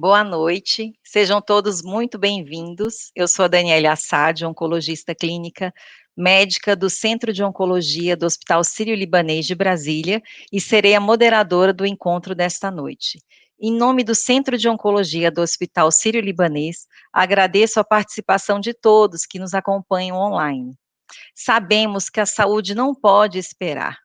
Boa noite, sejam todos muito bem-vindos. Eu sou a Daniela Assad, oncologista clínica, médica do Centro de Oncologia do Hospital Sírio-Libanês de Brasília e serei a moderadora do encontro desta noite. Em nome do Centro de Oncologia do Hospital Sírio-Libanês, agradeço a participação de todos que nos acompanham online. Sabemos que a saúde não pode esperar.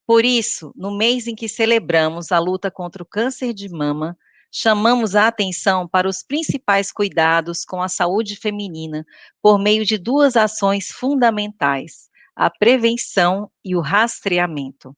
Por isso, no mês em que celebramos a luta contra o câncer de mama, chamamos a atenção para os principais cuidados com a saúde feminina por meio de duas ações fundamentais: a prevenção e o rastreamento.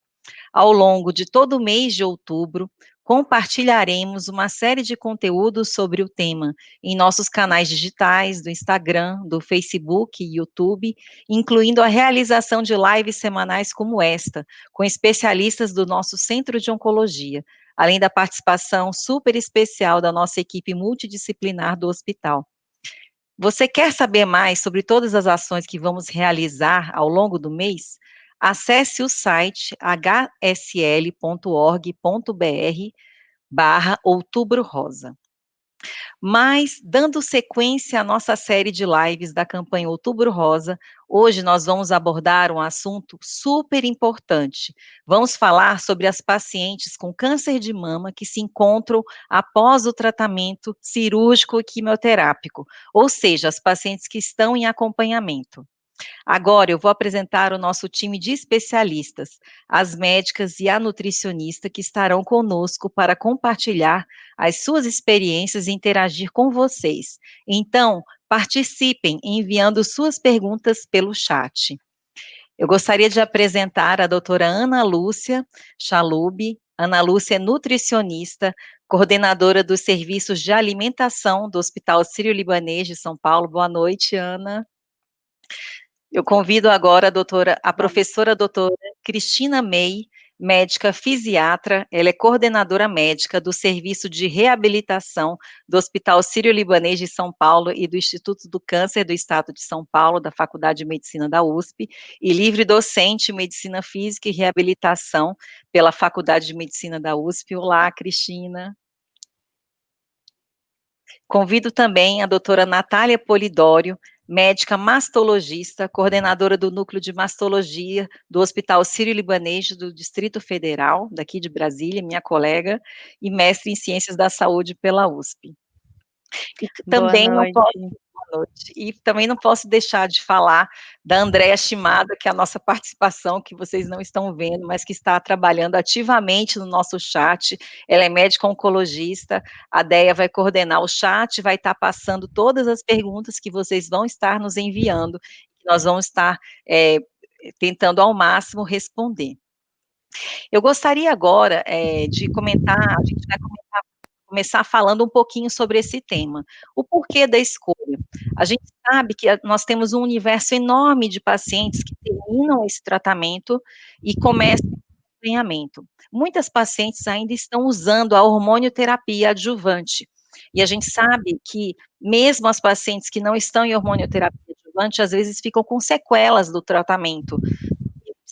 Ao longo de todo o mês de outubro, compartilharemos uma série de conteúdos sobre o tema em nossos canais digitais, do Instagram, do Facebook e YouTube, incluindo a realização de lives semanais como esta, com especialistas do nosso Centro de Oncologia, além da participação super especial da nossa equipe multidisciplinar do hospital. Você quer saber mais sobre todas as ações que vamos realizar ao longo do mês? Acesse o site hsl.org.br/Outubro Rosa. Mas, dando sequência à nossa série de lives da campanha Outubro Rosa, hoje nós vamos abordar um assunto super importante. Vamos falar sobre as pacientes com câncer de mama que se encontram após o tratamento cirúrgico e quimioterápico, ou seja, as pacientes que estão em acompanhamento. Agora eu vou apresentar o nosso time de especialistas, as médicas e a nutricionista que estarão conosco para compartilhar as suas experiências e interagir com vocês. Então, participem enviando suas perguntas pelo chat. Eu gostaria de apresentar a doutora Ana Lúcia Chalub. Ana Lúcia é nutricionista, coordenadora dos serviços de alimentação do Hospital Sírio-Libanês de São Paulo. Boa noite, Ana. Eu convido agora a professora doutora Cristina May, médica fisiatra, ela é coordenadora médica do Serviço de Reabilitação do Hospital Sírio-Libanês de São Paulo e do Instituto do Câncer do Estado de São Paulo, da Faculdade de Medicina da USP, e livre docente em Medicina Física e Reabilitação pela Faculdade de Medicina da USP. Olá, Cristina. Convido também a doutora Natália Polidório, médica mastologista, coordenadora do Núcleo de Mastologia do Hospital Sírio-Libanês do Distrito Federal, daqui de Brasília, minha colega, e mestre em Ciências da Saúde pela USP. E Boa também não noite. posso, boa noite. E também não posso deixar de falar da Andréa Shimada, que é a nossa participação, que vocês não estão vendo, mas que está trabalhando ativamente no nosso chat. Ela é médica oncologista, a Déia vai coordenar o chat, vai estar passando todas as perguntas que vocês vão estar nos enviando, que nós vamos estar tentando ao máximo responder. Eu gostaria agora de comentar, a gente vai começar falando um pouquinho sobre esse tema. O porquê da escolha? A gente sabe que nós temos um universo enorme de pacientes que terminam esse tratamento e começam o acompanhamento. Muitas pacientes ainda estão usando a hormonioterapia adjuvante. E a gente sabe que mesmo as pacientes que não estão em hormonioterapia adjuvante, às vezes ficam com sequelas do tratamento,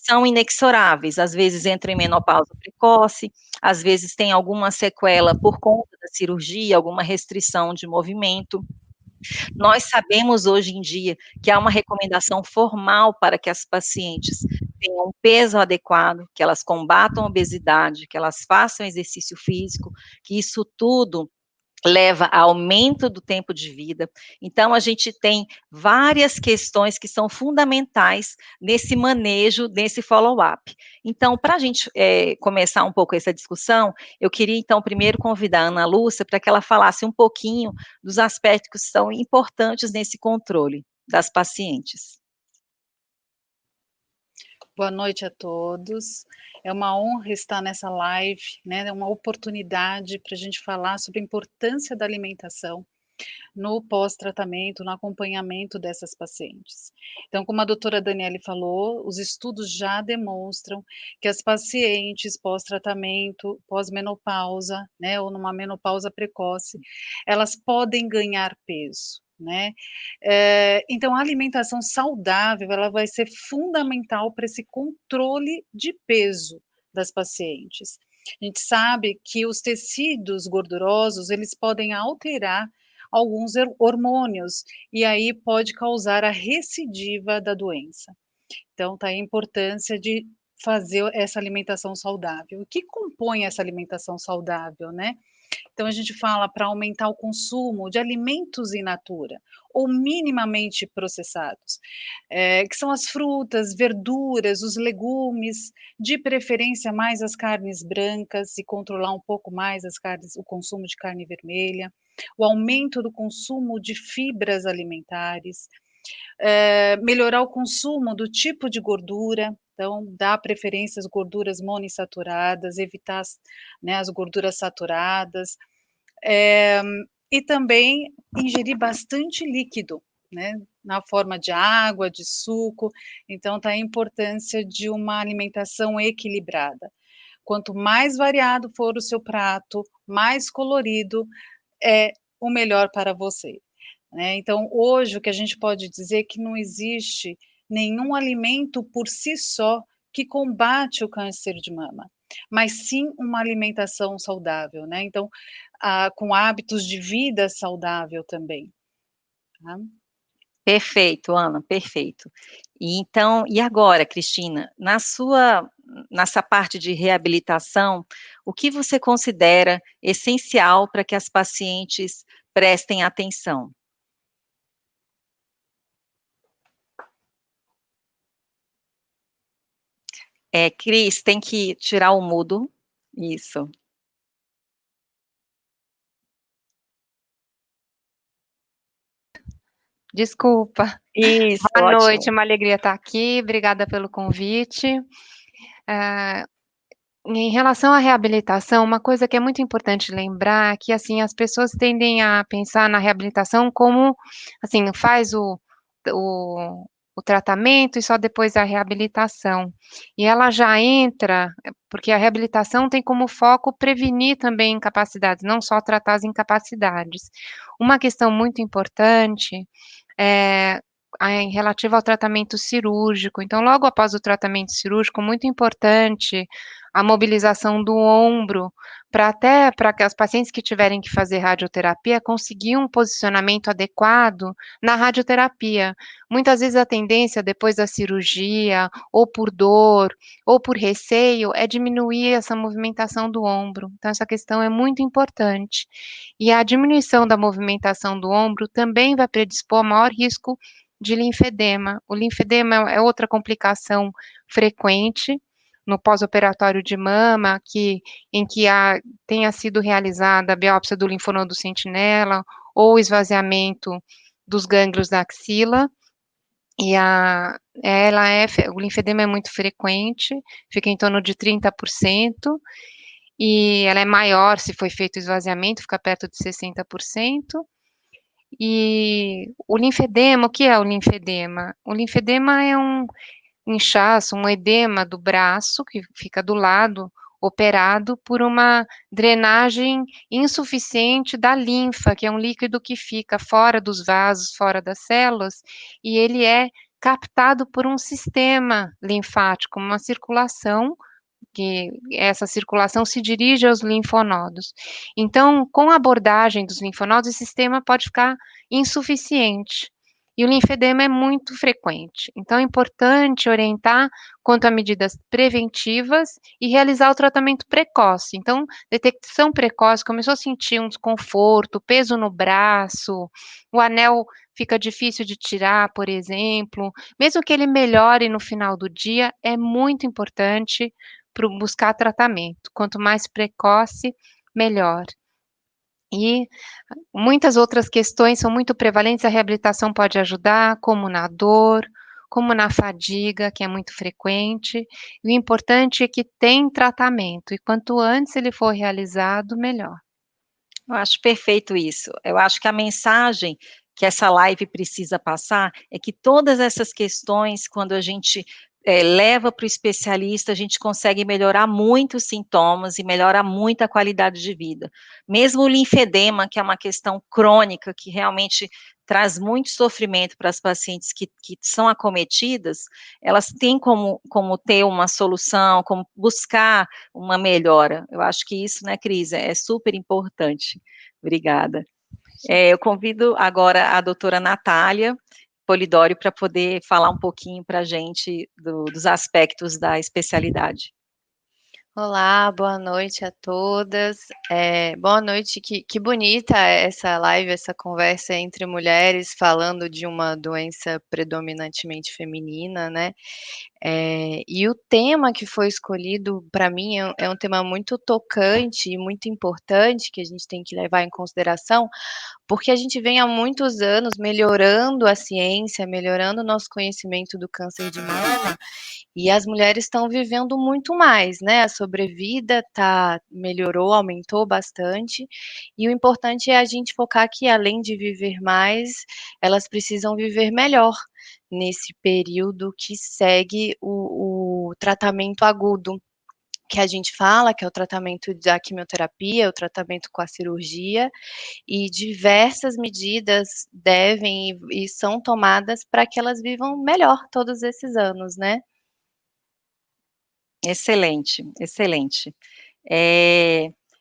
são inexoráveis, às vezes entram em menopausa precoce, às vezes tem alguma sequela por conta da cirurgia, alguma restrição de movimento. Nós sabemos hoje em dia que há uma recomendação formal para que as pacientes tenham um peso adequado, que elas combatam a obesidade, que elas façam exercício físico, que isso tudo leva a aumento do tempo de vida. Então, a gente tem várias questões que são fundamentais nesse manejo, nesse follow-up. Então, para a gente começar um pouco essa discussão, eu queria, então, primeiro convidar a Ana Lúcia para que ela falasse um pouquinho dos aspectos que são importantes nesse controle das pacientes. Boa noite a todos. É uma honra estar nessa live, né? É uma oportunidade para a gente falar sobre a importância da alimentação no pós-tratamento, no acompanhamento dessas pacientes. Então, como a doutora Daniele falou, os estudos já demonstram que as pacientes pós-tratamento, pós-menopausa, né, ou numa menopausa precoce, elas podem ganhar peso, né? Então, a alimentação saudável, ela vai ser fundamental para esse controle de peso das pacientes. A gente sabe que os tecidos gordurosos, eles podem alterar alguns hormônios, e aí pode causar a recidiva da doença. Então, tá aí a importância de fazer essa alimentação saudável. O que compõe essa alimentação saudável, né? Então, a gente fala para aumentar o consumo de alimentos in natura ou minimamente processados, que são as frutas, verduras, os legumes, de preferência mais as carnes brancas e controlar um pouco mais as carnes, o consumo de carne vermelha, o aumento do consumo de fibras alimentares, melhorar o consumo do tipo de gordura, então dar preferência às gorduras monoinsaturadas, evitar né, as gorduras saturadas, eh, e também ingerir bastante líquido, né, na forma de água, de suco, então tá a importância de uma alimentação equilibrada. Quanto mais variado for o seu prato, mais colorido, é o melhor para você, né. Então hoje o que a gente pode dizer é que não existe nenhum alimento por si só que combate o câncer de mama, mas sim uma alimentação saudável, né, então, com hábitos de vida saudável também, tá. Perfeito, Ana, perfeito. E então, e agora, Cristina, nessa parte de reabilitação, o que você considera essencial para que as pacientes prestem atenção? Cris, tem que tirar o mudo. Isso. Desculpa. Isso, Boa noite, é ótimo. uma alegria estar aqui, obrigada pelo convite. Em relação à reabilitação, uma coisa que é muito importante lembrar é que, assim, as pessoas tendem a pensar na reabilitação como, assim, faz o o tratamento e só depois a reabilitação. E ela já entra porque a reabilitação tem como foco prevenir também incapacidades, não só tratar as incapacidades. Uma questão muito importante é em relativo ao tratamento cirúrgico. Então, logo após o tratamento cirúrgico, muito importante a mobilização do ombro, para que as pacientes que tiverem que fazer radioterapia, conseguir um posicionamento adequado na radioterapia. Muitas vezes a tendência depois da cirurgia, ou por dor, ou por receio, é diminuir essa movimentação do ombro. Então essa questão é muito importante. E a diminuição da movimentação do ombro também vai predispor a maior risco de linfedema. O linfedema é outra complicação frequente no pós-operatório de mama, em que tenha sido realizada a biópsia do linfonodo sentinela ou esvaziamento dos gânglios da axila, e o linfedema é muito frequente, fica em torno de 30%, e ela é maior se foi feito esvaziamento, fica perto de 60%. E o linfedema, o que é o linfedema? O linfedema é um inchaço, um edema do braço, que fica do lado, operado por uma drenagem insuficiente da linfa, que é um líquido que fica fora dos vasos, fora das células, e ele é captado por um sistema linfático, uma circulação, que essa circulação se dirige aos linfonodos. Então, com a abordagem dos linfonodos, esse sistema pode ficar insuficiente. E o linfedema é muito frequente. Então, é importante orientar quanto a medidas preventivas e realizar o tratamento precoce. Então, detecção precoce, começou a sentir um desconforto, peso no braço, o anel fica difícil de tirar, por exemplo, mesmo que ele melhore no final do dia, é muito importante para buscar tratamento. Quanto mais precoce, melhor. E muitas outras questões são muito prevalentes, a reabilitação pode ajudar, como na dor, como na fadiga, que é muito frequente. E o importante é que tem tratamento, e quanto antes ele for realizado, melhor. Eu acho perfeito isso. Eu acho que a mensagem que essa live precisa passar é que todas essas questões, quando a gente leva para o especialista, a gente consegue melhorar muito os sintomas e melhora muito a qualidade de vida. Mesmo o linfedema, que é uma questão crônica, que realmente traz muito sofrimento para as pacientes que são acometidas, elas têm como ter uma solução, como buscar uma melhora. Eu acho que isso, né, Cris, é super importante. Obrigada. Eu convido agora a doutora Natália Polidori para poder falar um pouquinho para a gente dos aspectos da especialidade. Olá, boa noite a todas. Boa noite, que bonita essa live, essa conversa entre mulheres falando de uma doença predominantemente feminina, né? E o tema que foi escolhido, para mim, é um tema muito tocante e muito importante que a gente tem que levar em consideração, porque a gente vem há muitos anos melhorando a ciência, melhorando o nosso conhecimento do câncer de mama, e as mulheres estão vivendo muito mais, né? A sobrevida melhorou, aumentou bastante, e o importante é a gente focar que, além de viver mais, elas precisam viver melhor nesse período que segue o tratamento agudo, que a gente fala, que é o tratamento da quimioterapia, o tratamento com a cirurgia, e diversas medidas devem e são tomadas para que elas vivam melhor todos esses anos, né? Excelente, excelente.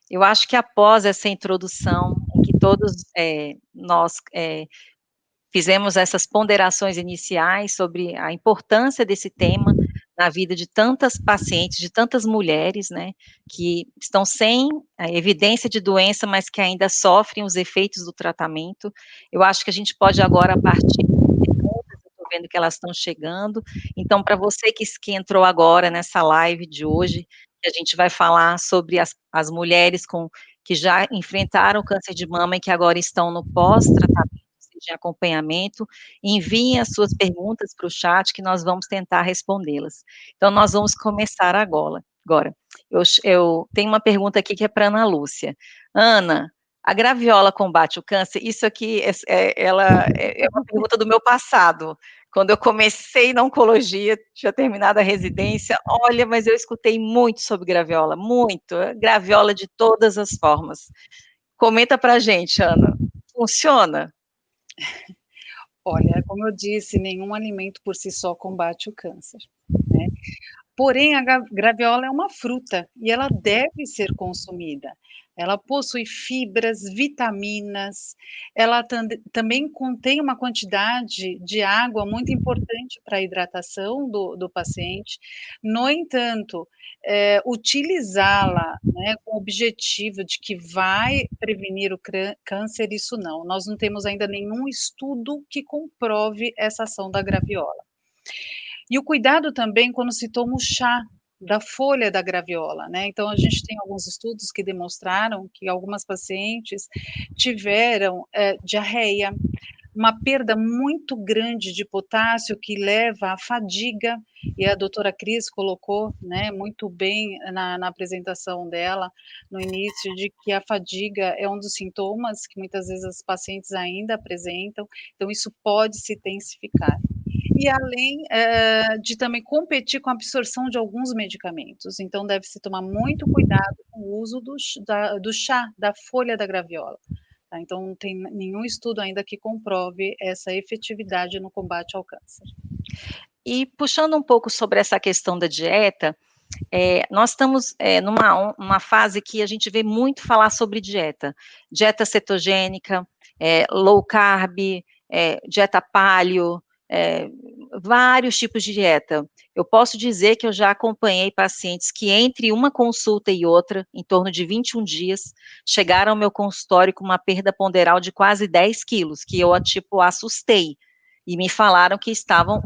Eu acho que após essa introdução, em que todos nós fizemos essas ponderações iniciais sobre a importância desse tema na vida de tantas pacientes, de tantas mulheres, né, que estão sem a evidência de doença, mas que ainda sofrem os efeitos do tratamento. Eu acho que a gente pode agora partir das perguntas, eu estou vendo que elas estão chegando. Então, para você que entrou agora nessa live de hoje, que a gente vai falar sobre as mulheres que já enfrentaram o câncer de mama e que agora estão no pós-tratamento, de acompanhamento, enviem as suas perguntas para o chat que nós vamos tentar respondê-las. Então, nós vamos começar agora. Eu tenho uma pergunta aqui que é para Ana Lúcia. Ana, a graviola combate o câncer? Isso aqui é uma pergunta do meu passado. Quando eu comecei na oncologia, tinha terminado a residência, olha, mas eu escutei muito sobre graviola, muito, graviola de todas as formas. Comenta para a gente, Ana, funciona? Olha, como eu disse, nenhum alimento por si só combate o câncer, né? Porém, a graviola é uma fruta e ela deve ser consumida. Ela possui fibras, vitaminas, ela também contém uma quantidade de água muito importante para a hidratação do paciente. No entanto, utilizá-la, né, com o objetivo de que vai prevenir o câncer, isso não. Nós não temos ainda nenhum estudo que comprove essa ação da graviola. E o cuidado também quando se toma o chá da folha da graviola, né, então a gente tem alguns estudos que demonstraram que algumas pacientes tiveram, diarreia, uma perda muito grande de potássio que leva à fadiga, e a doutora Cris colocou, né, muito bem na apresentação dela, no início, de que a fadiga é um dos sintomas que muitas vezes as pacientes ainda apresentam, então isso pode se intensificar. E além, de também competir com a absorção de alguns medicamentos, então deve-se tomar muito cuidado com o uso do chá, da folha da graviola, tá, então não tem nenhum estudo ainda que comprove essa efetividade no combate ao câncer. E puxando um pouco sobre essa questão da dieta, nós estamos numa fase que a gente vê muito falar sobre dieta, dieta cetogênica, low carb, dieta paleo, vários tipos de dieta. Eu posso dizer que eu já acompanhei pacientes que entre uma consulta e outra, em torno de 21 dias, chegaram ao meu consultório com uma perda ponderal de quase 10 quilos, que eu, tipo, assustei, e me falaram que estavam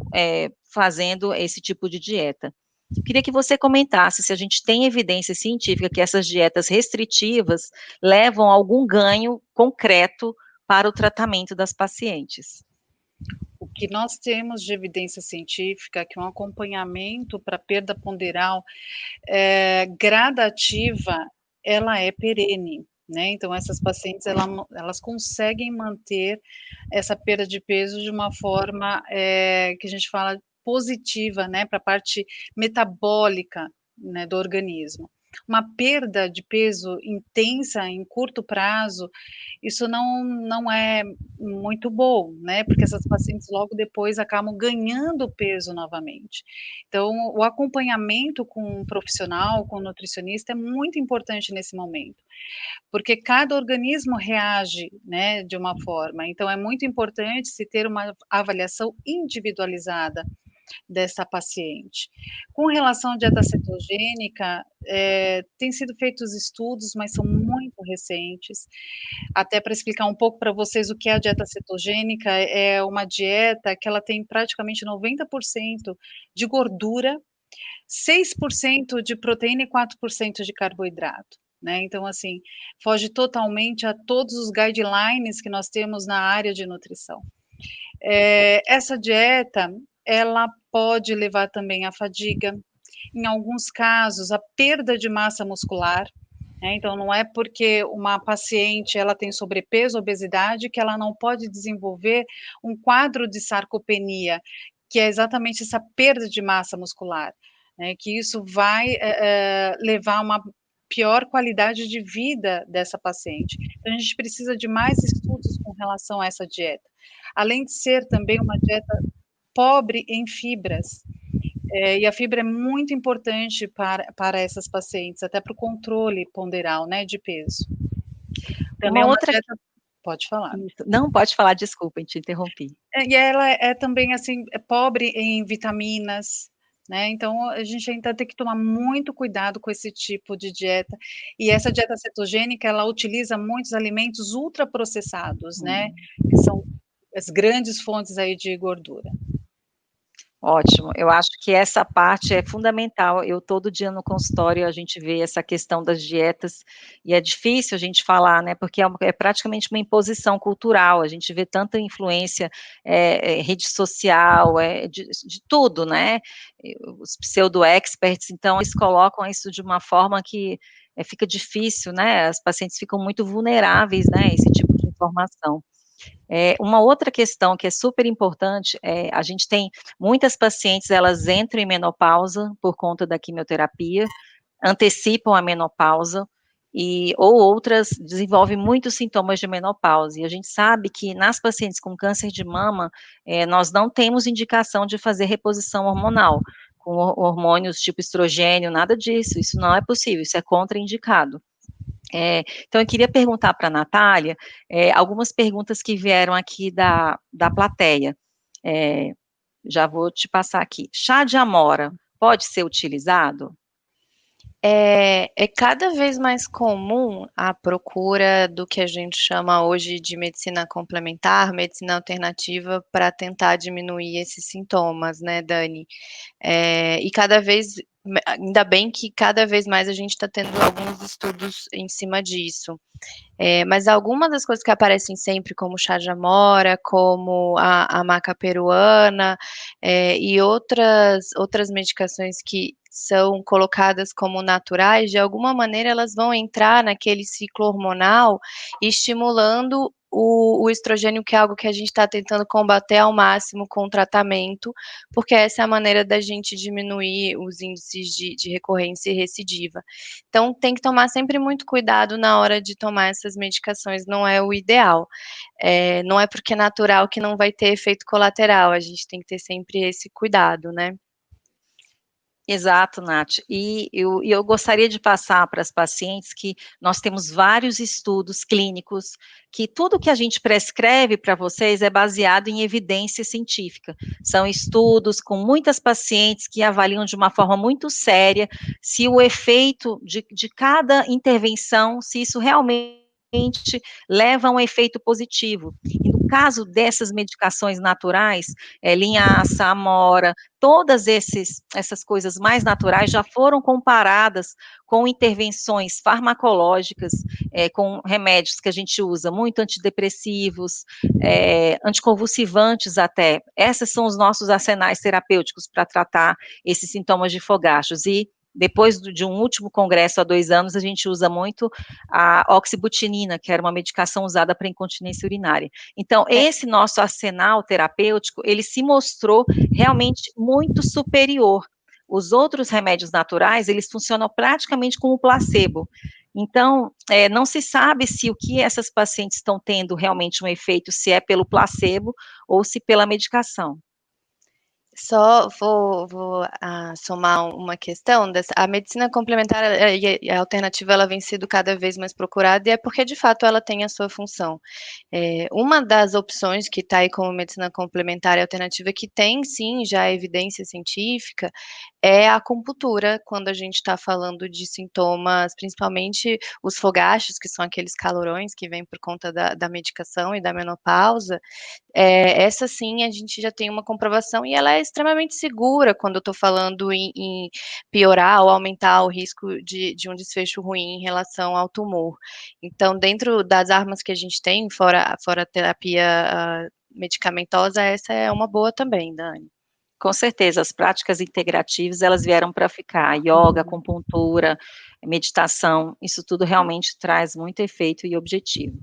fazendo esse tipo de dieta. Eu queria que você comentasse se a gente tem evidência científica que essas dietas restritivas levam a algum ganho concreto para o tratamento das pacientes. O que nós temos de evidência científica é que um acompanhamento para perda ponderal, gradativa, ela é perene, né, então essas pacientes elas conseguem manter essa perda de peso de uma forma, que a gente fala positiva, né, para a parte metabólica, né, do organismo. uma perda de peso intensa em curto prazo, isso não é muito bom, né, porque essas pacientes logo depois acabam ganhando peso novamente. Então, o acompanhamento com um profissional, com um nutricionista, é muito importante nesse momento, porque cada organismo reage, né, de uma forma, então é muito importante se ter uma avaliação individualizada dessa paciente. Com relação à dieta cetogênica, tem sido feitos estudos, mas são muito recentes. Até para explicar um pouco para vocês o que é a dieta cetogênica, é uma dieta que ela tem praticamente 90% de gordura, 6% de proteína e 4% de carboidrato, né. Então, assim, foge totalmente a todos os guidelines que nós temos na área de nutrição. Essa dieta, ela pode levar também à fadiga, em alguns casos, a perda de massa muscular, né, então não é porque uma paciente ela tem sobrepeso, obesidade, que ela não pode desenvolver um quadro de sarcopenia, que é exatamente essa perda de massa muscular, né, que isso vai, levar a uma pior qualidade de vida dessa paciente. Então a gente precisa de mais estudos com relação a essa dieta. Além de ser também uma dieta pobre em fibras, e a fibra é muito importante para essas pacientes, até para o controle ponderal, né, de peso. Também Uma é uma outra dieta pode falar. isso. Não, pode falar, desculpa, te interrompi. E ela é também, assim, é pobre em vitaminas, né, então a gente ainda tem que tomar muito cuidado com esse tipo de dieta. E essa dieta cetogênica, ela utiliza muitos alimentos ultraprocessados, né, Hum. que são as grandes fontes aí de gordura. Ótimo, eu acho que essa parte é fundamental. Eu todo dia no consultório a gente vê essa questão das dietas, e é difícil a gente falar, né, porque é praticamente uma imposição cultural, a gente vê tanta influência, rede social, de tudo, né, os pseudo experts, então eles colocam isso de uma forma que, fica difícil, né, as pacientes ficam muito vulneráveis, né, a esse tipo de informação. Uma outra questão que é super importante, a gente tem muitas pacientes, elas entram em menopausa por conta da quimioterapia, antecipam a menopausa, ou outras desenvolvem muitos sintomas de menopausa, e a gente sabe que nas pacientes com câncer de mama, nós não temos indicação de fazer reposição hormonal, com hormônios tipo estrogênio, nada disso, isso não é possível, isso é contraindicado. Então eu queria perguntar para a Natália, algumas perguntas que vieram aqui da plateia. Já vou te passar aqui. Chá de amora pode ser utilizado? É cada vez mais comum a procura do que a gente chama hoje de medicina complementar, medicina alternativa, para tentar diminuir esses sintomas, né, Dani. E cada vez ainda bem que cada vez mais a gente está tendo alguns estudos em cima disso. Mas algumas das coisas que aparecem sempre, como o chá de amora, como a maca peruana, e outras medicações que são colocadas como naturais, de alguma maneira elas vão entrar naquele ciclo hormonal, estimulando o estrogênio, que é algo que a gente está tentando combater ao máximo com o tratamento, porque essa é a maneira da gente diminuir os índices de recorrência e recidiva. Então tem que tomar sempre muito cuidado na hora de tomar essas medicações, não é o ideal. Não é porque é natural que não vai ter efeito colateral, a gente tem que ter sempre esse cuidado, né. Exato, Nath. E eu gostaria de passar para as pacientes que nós temos vários estudos clínicos, que tudo que a gente prescreve para vocês é baseado em evidência científica. São estudos com muitas pacientes que avaliam de uma forma muito séria se o efeito de cada intervenção, se isso realmente leva a um efeito positivo. E no caso dessas medicações naturais, linhaça, amora, todas essas coisas mais naturais já foram comparadas com intervenções farmacológicas, com remédios que a gente usa, muito antidepressivos, anticonvulsivantes até. Esses são os nossos arsenais terapêuticos para tratar esses sintomas de fogachos. E depois de um último congresso há 2 anos, a gente usa muito a oxibutinina, que era uma medicação usada para incontinência urinária. Então, esse nosso arsenal terapêutico, ele se mostrou realmente muito superior Os outros remédios naturais, eles funcionam praticamente como placebo. Então, não se sabe se o que essas pacientes estão tendo realmente um efeito, se é pelo placebo ou se pela medicação. Só vou somar uma questão dessa. A medicina complementar e a alternativa, ela vem sido cada vez mais procurada, e é porque de fato ela tem a sua função. Uma das opções que está aí como medicina complementar e alternativa, que tem sim já evidência científica, é a acupuntura, quando a gente está falando de sintomas, principalmente os fogachos, que são aqueles calorões que vêm por conta da medicação e da menopausa. Essa sim, a gente já tem uma comprovação e ela é extremamente segura quando eu estou falando em piorar ou aumentar o risco de um desfecho ruim em relação ao tumor. Então, dentro das armas que a gente tem, fora a terapia medicamentosa, essa é uma boa também, Dani. Com certeza, as práticas integrativas, elas vieram para ficar. Yoga, acupuntura, meditação, isso tudo realmente traz muito efeito e objetivo.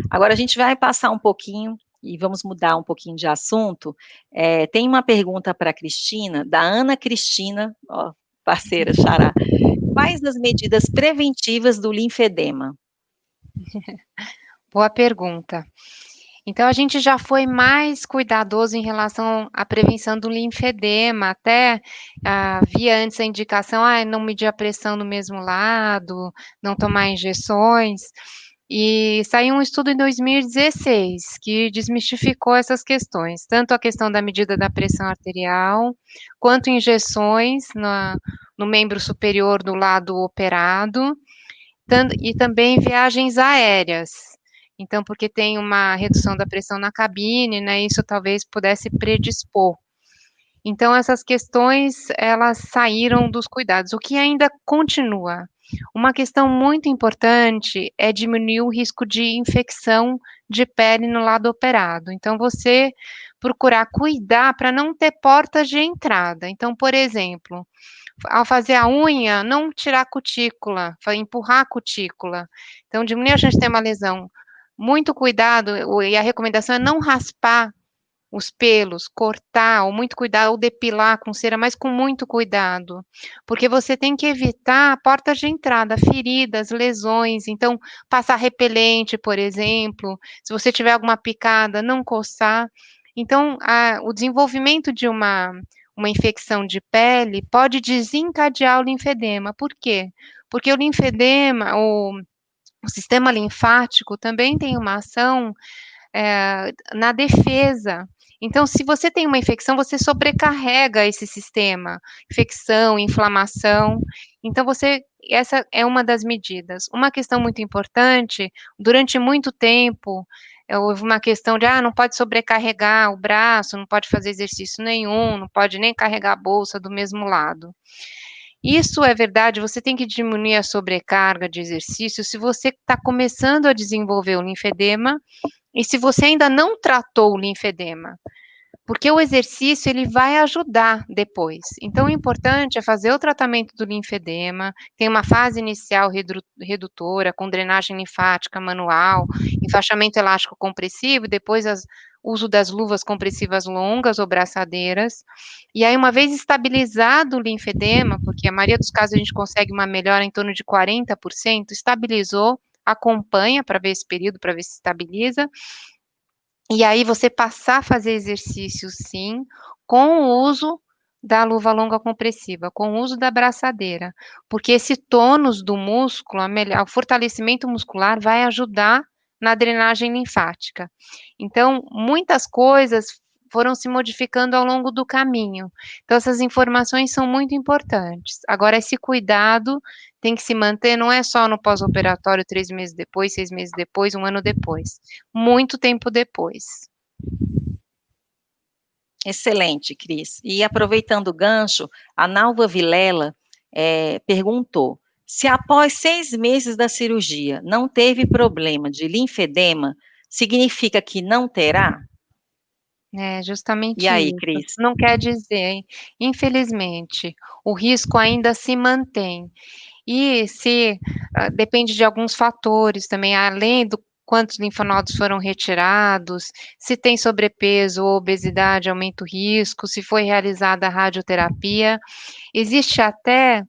Agora a gente vai passar um pouquinho e vamos mudar um pouquinho de assunto. Tem uma pergunta para a Cristina, da Ana Cristina, ó, parceira, xará. Quais as medidas preventivas do linfedema? Boa pergunta. Então, a gente já foi mais cuidadoso em relação à prevenção do linfedema, até havia antes a indicação, não medir a pressão no mesmo lado, não tomar injeções, e saiu um estudo em 2016 que desmistificou essas questões, tanto a questão da medida da pressão arterial, quanto injeções no membro superior do lado operado, e também viagens aéreas. Então, porque tem uma redução da pressão na cabine, né, isso talvez pudesse predispor. Então, essas questões, elas saíram dos cuidados. O que ainda continua? Uma questão muito importante é diminuir o risco de infecção de pele no lado operado. Então, você procurar cuidar para não ter portas de entrada. Então, por exemplo, ao fazer a unha, não tirar a cutícula, empurrar a cutícula. Então, diminuir a chance de ter uma lesão. Muito cuidado, e a recomendação é não raspar os pelos, cortar, ou muito cuidado, ou depilar com cera, mas com muito cuidado, porque você tem que evitar portas de entrada, feridas, lesões, então, passar repelente, por exemplo, se você tiver alguma picada, não coçar. Então, o desenvolvimento de uma infecção de pele pode desencadear o linfedema. Por quê? Porque o linfedema, o sistema linfático também tem uma ação na defesa. Então, se você tem uma infecção, você sobrecarrega esse sistema, infecção, inflamação. Então, essa é uma das medidas. Uma questão muito importante, durante muito tempo, houve uma questão de, não pode sobrecarregar o braço, não pode fazer exercício nenhum, não pode nem carregar a bolsa do mesmo lado. Isso é verdade, você tem que diminuir a sobrecarga de exercício se você está começando a desenvolver o linfedema e se você ainda não tratou o linfedema, porque o exercício ele vai ajudar depois. Então, o importante é fazer o tratamento do linfedema, tem uma fase inicial redutora, com drenagem linfática manual, enfaixamento elástico compressivo, depois uso das luvas compressivas longas ou braçadeiras, e aí uma vez estabilizado o linfedema, porque a maioria dos casos a gente consegue uma melhora em torno de 40%, estabilizou, acompanha para ver esse período, para ver se estabiliza, e aí você passar a fazer exercício sim, com o uso da luva longa compressiva, com o uso da braçadeira, porque esse tônus do músculo, o fortalecimento muscular vai ajudar na drenagem linfática. Então, muitas coisas foram se modificando ao longo do caminho. Então, essas informações são muito importantes. Agora, esse cuidado tem que se manter, não é só no pós-operatório, 3 meses depois, 6 meses depois, 1 ano depois. Muito tempo depois. Excelente, Cris. E aproveitando o gancho, a Nalva Vilela perguntou, se após 6 meses da cirurgia não teve problema de linfedema, significa que não terá? É justamente E aí, isso. Cris? Não quer dizer, infelizmente, o risco ainda se mantém. E depende de alguns fatores também, além do quantos linfonodos foram retirados, se tem sobrepeso ou obesidade, aumenta o risco, se foi realizada a radioterapia. Existe até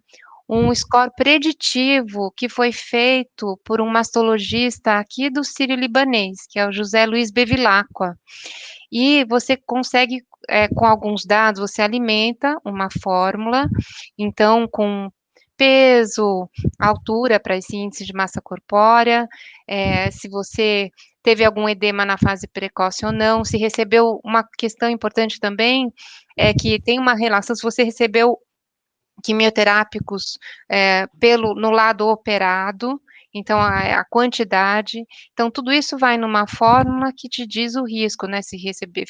um score preditivo que foi feito por um mastologista aqui do Sírio-Libanês, que é o José Luiz Bevilacqua. E você consegue, com alguns dados, você alimenta uma fórmula, então com peso, altura para esse índice de massa corpórea, se você teve algum edema na fase precoce ou não, se recebeu, uma questão importante também, é que tem uma relação, se você recebeu quimioterápicos no lado operado, então a quantidade, então tudo isso vai numa fórmula que te diz o risco, né, se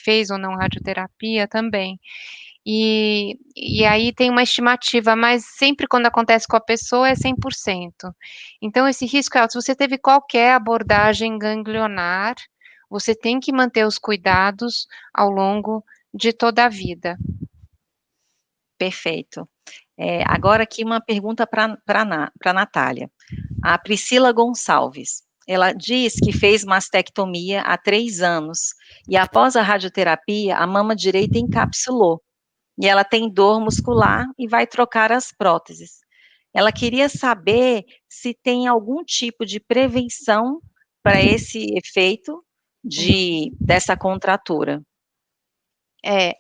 fez ou não radioterapia também. E aí tem uma estimativa, mas sempre quando acontece com a pessoa é 100%. Então esse risco é alto. Se você teve qualquer abordagem ganglionar, você tem que manter os cuidados ao longo de toda a vida. Perfeito. Agora aqui uma pergunta para a Natália. A Priscila Gonçalves, ela diz que fez mastectomia há 3 anos, e após a radioterapia, a mama direita encapsulou, e ela tem dor muscular e vai trocar as próteses. Ela queria saber se tem algum tipo de prevenção para esse efeito dessa contratura.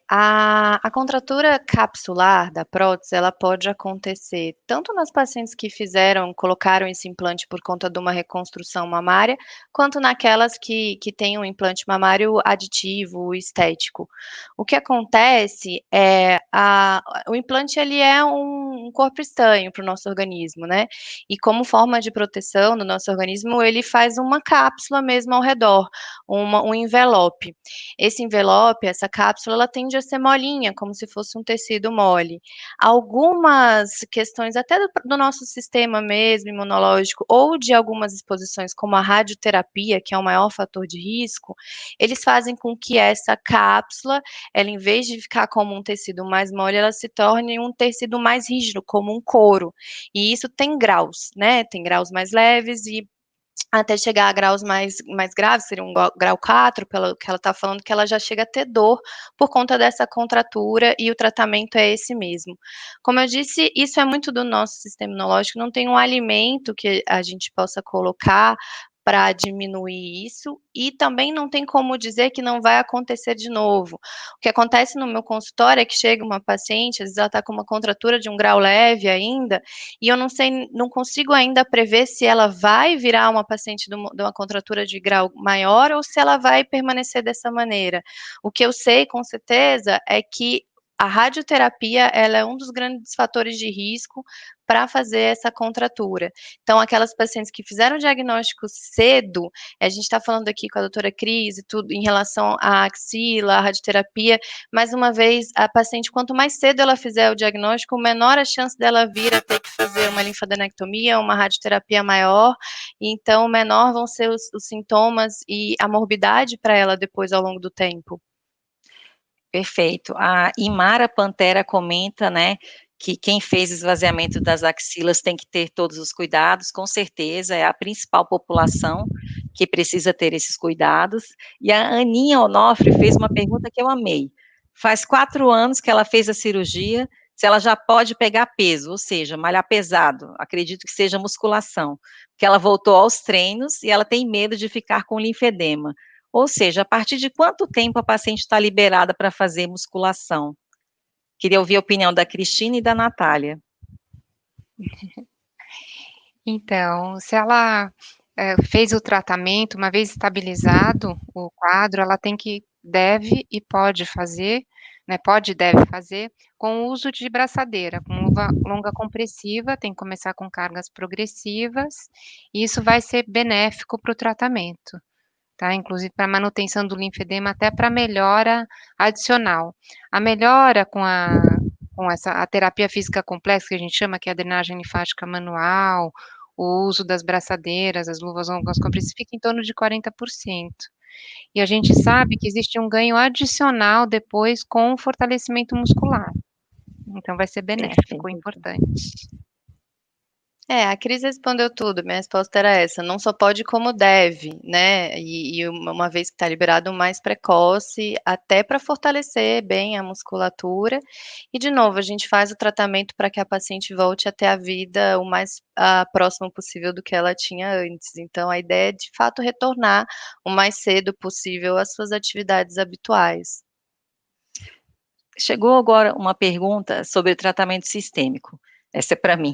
A contratura capsular da prótese, ela pode acontecer tanto nas pacientes que colocaram esse implante por conta de uma reconstrução mamária, quanto naquelas que têm um implante mamário aditivo, estético. O que acontece é, o implante ele é um corpo estranho para o nosso organismo, né? E como forma de proteção do nosso organismo, ele faz uma cápsula mesmo ao redor, um envelope. Esse envelope, essa cápsula, ela tende a ser molinha, como se fosse um tecido mole. Algumas questões até do nosso sistema mesmo, imunológico, ou de algumas exposições, como a radioterapia, que é o maior fator de risco, eles fazem com que essa cápsula, ela em vez de ficar como um tecido mais mole, ela se torne um tecido mais rígido, como um couro. E isso tem graus, né? Tem graus mais leves e até chegar a graus mais graves, seria um grau 4, pelo que ela está falando, que ela já chega a ter dor por conta dessa contratura, e o tratamento é esse mesmo. Como eu disse, isso é muito do nosso sistema imunológico, não tem um alimento que a gente possa colocar para diminuir isso, e também não tem como dizer que não vai acontecer de novo. O que acontece no meu consultório é que chega uma paciente, às vezes ela está com uma contratura de um grau leve ainda, e eu não sei, não consigo ainda prever se ela vai virar uma paciente de uma contratura de grau maior ou se ela vai permanecer dessa maneira. O que eu sei com certeza é que a radioterapia, ela é um dos grandes fatores de risco para fazer essa contratura. Então, aquelas pacientes que fizeram o diagnóstico cedo, a gente está falando aqui com a doutora Cris e tudo em relação à axila, à radioterapia, mais uma vez, a paciente, quanto mais cedo ela fizer o diagnóstico, menor a chance dela vir a ter que fazer uma linfadenectomia, uma radioterapia maior, e então menor vão ser os sintomas e a morbidade para ela depois ao longo do tempo. Perfeito. A Imara Pantera comenta, né, que quem fez esvaziamento das axilas tem que ter todos os cuidados, com certeza, é a principal população que precisa ter esses cuidados. E a Aninha Onofre fez uma pergunta que eu amei. Faz 4 anos que ela fez a cirurgia, se ela já pode pegar peso, ou seja, malhar pesado, acredito que seja musculação, porque ela voltou aos treinos e ela tem medo de ficar com linfedema. Ou seja, a partir de quanto tempo a paciente está liberada para fazer musculação? Queria ouvir a opinião da Cristina e da Natália. Então, se ela fez o tratamento, uma vez estabilizado o quadro, ela deve e pode fazer, né, pode e deve fazer, com o uso de braçadeira, com longa compressiva, tem que começar com cargas progressivas, e isso vai ser benéfico para o tratamento, tá? Inclusive para manutenção do linfedema, até para melhora adicional. A melhora com a terapia física complexa, que a gente chama, que é a drenagem linfática manual, o uso das braçadeiras, as luvas longas compressivas, fica em torno de 40%. E a gente sabe que existe um ganho adicional depois com o fortalecimento muscular. Então vai ser benéfico, Perfeito. importante. A Cris respondeu tudo, minha resposta era essa, não só pode como deve, né, e uma vez que está liberado, o mais precoce, até para fortalecer bem a musculatura, e de novo, a gente faz o tratamento para que a paciente volte a ter a vida o mais, próximo possível do que ela tinha antes, então a ideia é de fato retornar o mais cedo possível às suas atividades habituais. Chegou agora uma pergunta sobre tratamento sistêmico. Essa é para mim.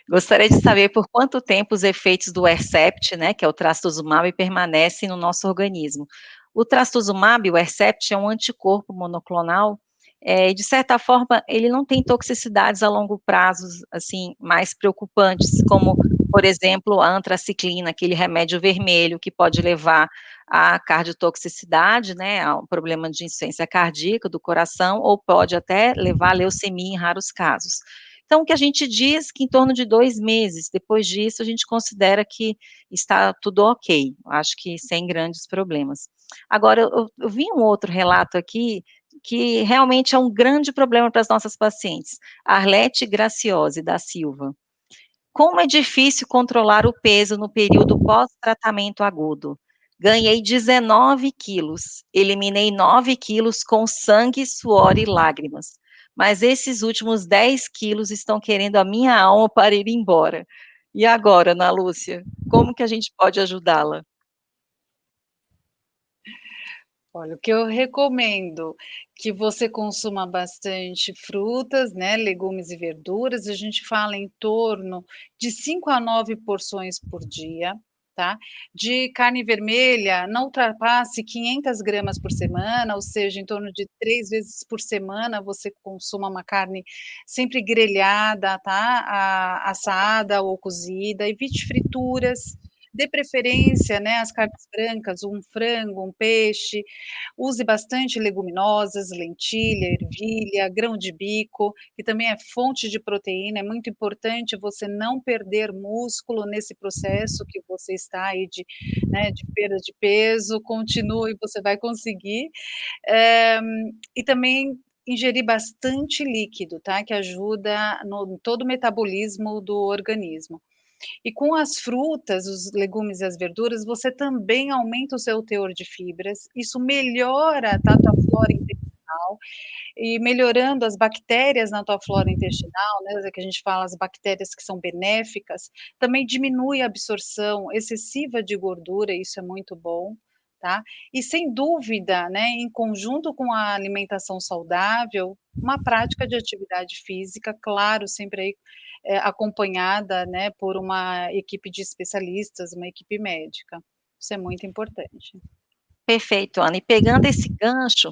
Gostaria de saber por quanto tempo os efeitos do Hercept, né, que é o trastuzumab, permanecem no nosso organismo. O trastuzumab, o Hercept, é um anticorpo monoclonal, e de certa forma ele não tem toxicidades a longo prazo, assim, mais preocupantes, como, por exemplo, a antraciclina, aquele remédio vermelho que pode levar à cardiotoxicidade, né, a um problema de insuficiência cardíaca do coração, ou pode até levar à leucemia em raros casos. Então, o que a gente diz que em torno de 2 meses, depois disso a gente considera que está tudo ok, acho que sem grandes problemas. Agora, eu vi um outro relato aqui, que realmente é um grande problema para as nossas pacientes, Arlete Graciosi da Silva. Como é difícil controlar o peso no período pós-tratamento agudo. Ganhei 19 quilos, eliminei 9 quilos com sangue, suor e lágrimas. Mas esses últimos 10 quilos estão querendo a minha alma para ir embora. E agora, Ana Lúcia, como que a gente pode ajudá-la? Olha, o que eu recomendo que você consuma bastante frutas, né, legumes e verduras, a gente fala em torno de 5 a 9 porções por dia, tá. De carne vermelha, não ultrapasse 500 gramas por semana, ou seja, em torno de 3 vezes por semana você consuma uma carne sempre grelhada, tá, assada ou cozida, evite frituras, dê preferência, né, às carnes brancas, um frango, um peixe, use bastante leguminosas, lentilha, ervilha, grão de bico, que também é fonte de proteína, é muito importante você não perder músculo nesse processo que você está aí de, né, de perda de peso, continue, você vai conseguir. Eh, e também ingerir bastante líquido, tá, que ajuda no em todo o metabolismo do organismo. E com as frutas, os legumes e as verduras, você também aumenta o seu teor de fibras, isso melhora, tá, a tua flora intestinal, e melhorando as bactérias na tua flora intestinal, né, que a gente fala as bactérias que são benéficas, também diminui a absorção excessiva de gordura, isso é muito bom, tá. E sem dúvida, né, em conjunto com a alimentação saudável, uma prática de atividade física, claro, sempre aí, acompanhada, né, por uma equipe de especialistas, uma equipe médica. Isso é muito importante. Perfeito, Ana. E pegando esse gancho,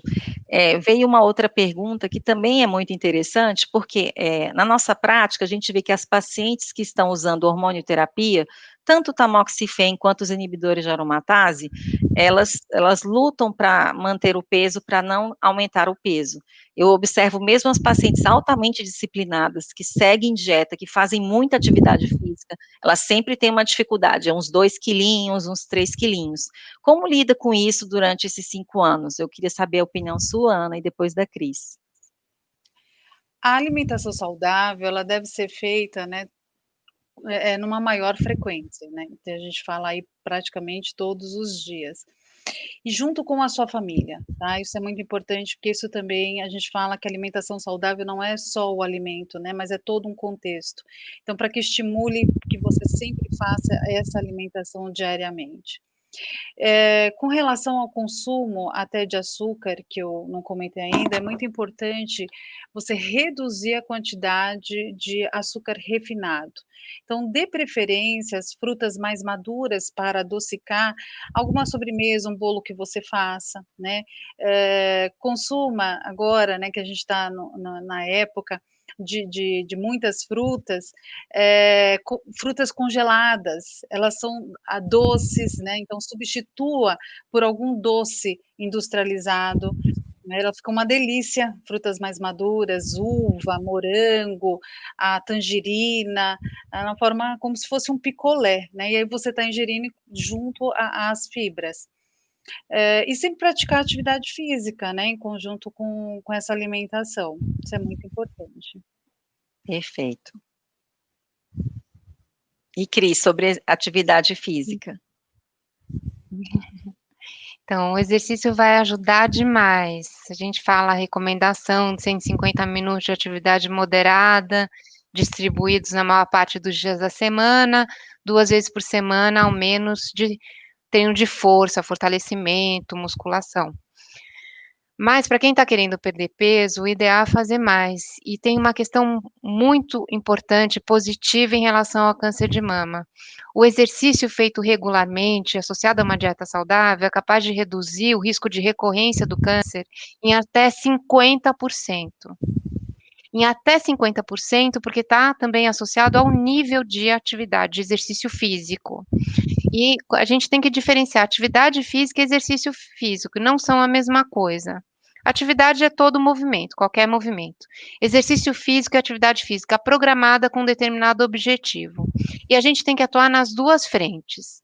veio uma outra pergunta que também é muito interessante, porque, na nossa prática, a gente vê que as pacientes que estão usando hormonioterapia, tanto o tamoxifeno quanto os inibidores de aromatase, elas lutam para manter o peso, para não aumentar o peso. Eu observo mesmo as pacientes altamente disciplinadas, que seguem dieta, que fazem muita atividade física, elas sempre têm uma dificuldade, é uns 2 quilinhos, uns 3 quilinhos. Como lida com isso durante esses 5 anos? Eu queria saber a opinião sua, Ana, e depois da Cris. A alimentação saudável, ela deve ser feita, né, numa maior frequência, né, então a gente fala aí praticamente todos os dias. E junto com a sua família, tá, isso é muito importante, porque isso também a gente fala que alimentação saudável não é só o alimento, né, mas é todo um contexto. Então para que estimule que você sempre faça essa alimentação diariamente. Com relação ao consumo até de açúcar, que eu não comentei ainda, é muito importante você reduzir a quantidade de açúcar refinado. Então, dê preferência às frutas mais maduras para adocicar alguma sobremesa, um bolo que você faça, né. Consuma agora, né, que a gente está na época de muitas frutas, frutas congeladas, elas são doces, né, então substitua por algum doce industrializado, né, ela fica uma delícia, frutas mais maduras, uva, morango, a tangerina, na forma como se fosse um picolé, né, e aí você está ingerindo junto a às fibras. E sempre praticar atividade física, né, em conjunto com essa alimentação, isso é muito importante. Perfeito. E Cris, sobre atividade física. Então, o exercício vai ajudar demais. A gente fala a recomendação de 150 minutos de atividade moderada, distribuídos na maior parte dos dias da semana, 2 vezes por semana, ao menos, de treino de força, fortalecimento, musculação. Mas para quem está querendo perder peso, o ideal é fazer mais. E tem uma questão muito importante, positiva em relação ao câncer de mama. O exercício feito regularmente, associado a uma dieta saudável, é capaz de reduzir o risco de recorrência do câncer em até 50%. Em até 50%, porque está também associado ao nível de atividade, de exercício físico. E a gente tem que diferenciar atividade física e exercício físico, não são a mesma coisa. Atividade é todo movimento, qualquer movimento. Exercício físico é atividade física programada com um determinado objetivo. E a gente tem que atuar nas duas frentes.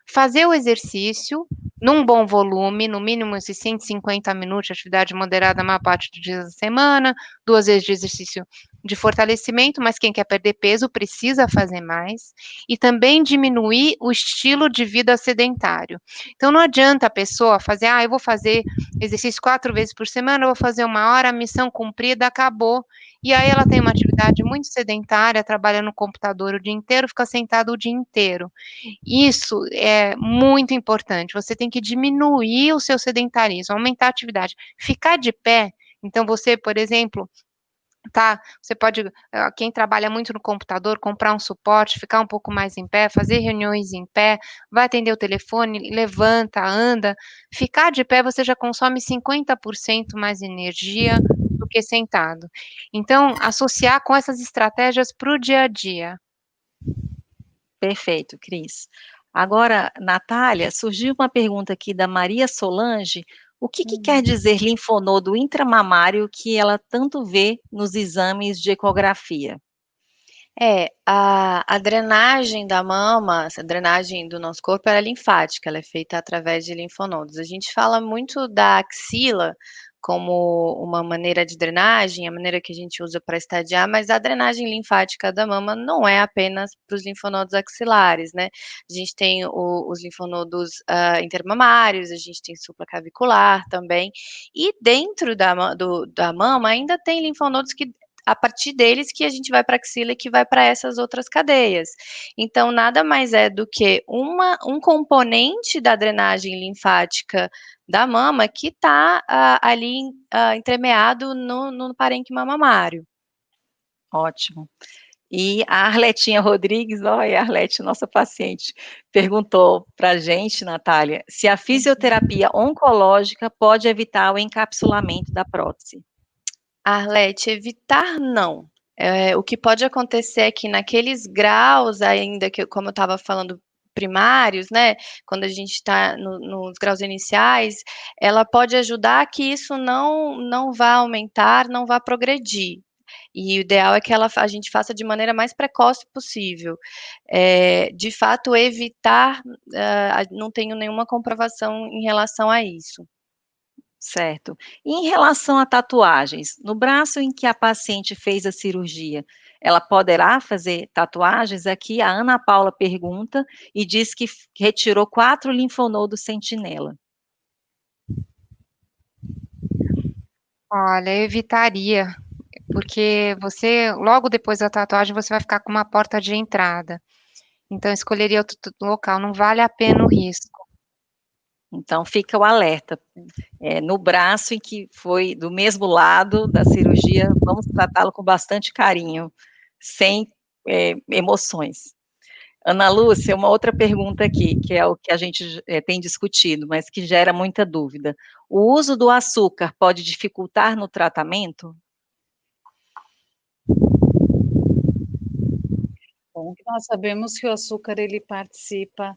Fazer o exercício num bom volume, no mínimo esses 150 minutos de atividade moderada a maior parte dos dias da semana, 2 vezes de exercício de fortalecimento, mas quem quer perder peso precisa fazer mais, e também diminuir o estilo de vida sedentário. Então não adianta a pessoa fazer, eu vou fazer exercício 4 vezes por semana, eu vou fazer 1 hora, missão cumprida, acabou. E aí ela tem uma atividade muito sedentária, trabalha no computador o dia inteiro, fica sentada o dia inteiro. Isso é muito importante, você tem que diminuir o seu sedentarismo, aumentar a atividade. Ficar de pé, então você, por exemplo, você pode, quem trabalha muito no computador, comprar um suporte, ficar um pouco mais em pé, fazer reuniões em pé, vai atender o telefone, levanta, anda. Ficar de pé, você já consome 50% mais energia do que sentado. Então, associar com essas estratégias para o dia a dia. Perfeito, Cris. Agora, Natália, surgiu uma pergunta aqui da Maria Solange. O que quer dizer linfonodo intramamário que ela tanto vê nos exames de ecografia? A drenagem da mama, essa drenagem do nosso corpo, ela é linfática, ela é feita através de linfonodos. A gente fala muito da axila como uma maneira de drenagem, a maneira que a gente usa para estadiar, mas a drenagem linfática da mama não é apenas para os linfonodos axilares, né. A gente tem os linfonodos, intermamários, a gente tem supracavicular também, e dentro da mama ainda tem linfonodos que a partir deles que a gente vai para a axila e que vai para essas outras cadeias. Então nada mais é do que um componente da drenagem linfática da mama que está, ali, entremeado no parênquima mamário. Ótimo. E a Arletinha Rodrigues, olha, a Arlete, nossa paciente, perguntou para a gente, Natália, se a fisioterapia oncológica pode evitar o encapsulamento da prótese. Arlete, evitar não. O que pode acontecer é que naqueles graus ainda que como eu estava falando, primários, né, quando a gente está nos graus iniciais, ela pode ajudar que isso não vá aumentar, não vá progredir. E o ideal é que a gente faça de maneira mais precoce possível. De fato, evitar, não tenho nenhuma comprovação em relação a isso. Certo. E em relação a tatuagens, no braço em que a paciente fez a cirurgia, ela poderá fazer tatuagens? Aqui a Ana Paula pergunta e diz que retirou 4 linfonodos sentinela. Olha, eu evitaria, porque você, logo depois da tatuagem, você vai ficar com uma porta de entrada. Então, escolheria outro local, não vale a pena o risco. Então fica o alerta, no braço em que foi do mesmo lado da cirurgia, vamos tratá-lo com bastante carinho, sem, emoções. Ana Lúcia, uma outra pergunta aqui, que é o que a gente tem discutido, mas que gera muita dúvida. O uso do açúcar pode dificultar no tratamento? Bom, nós sabemos que o açúcar ele participa,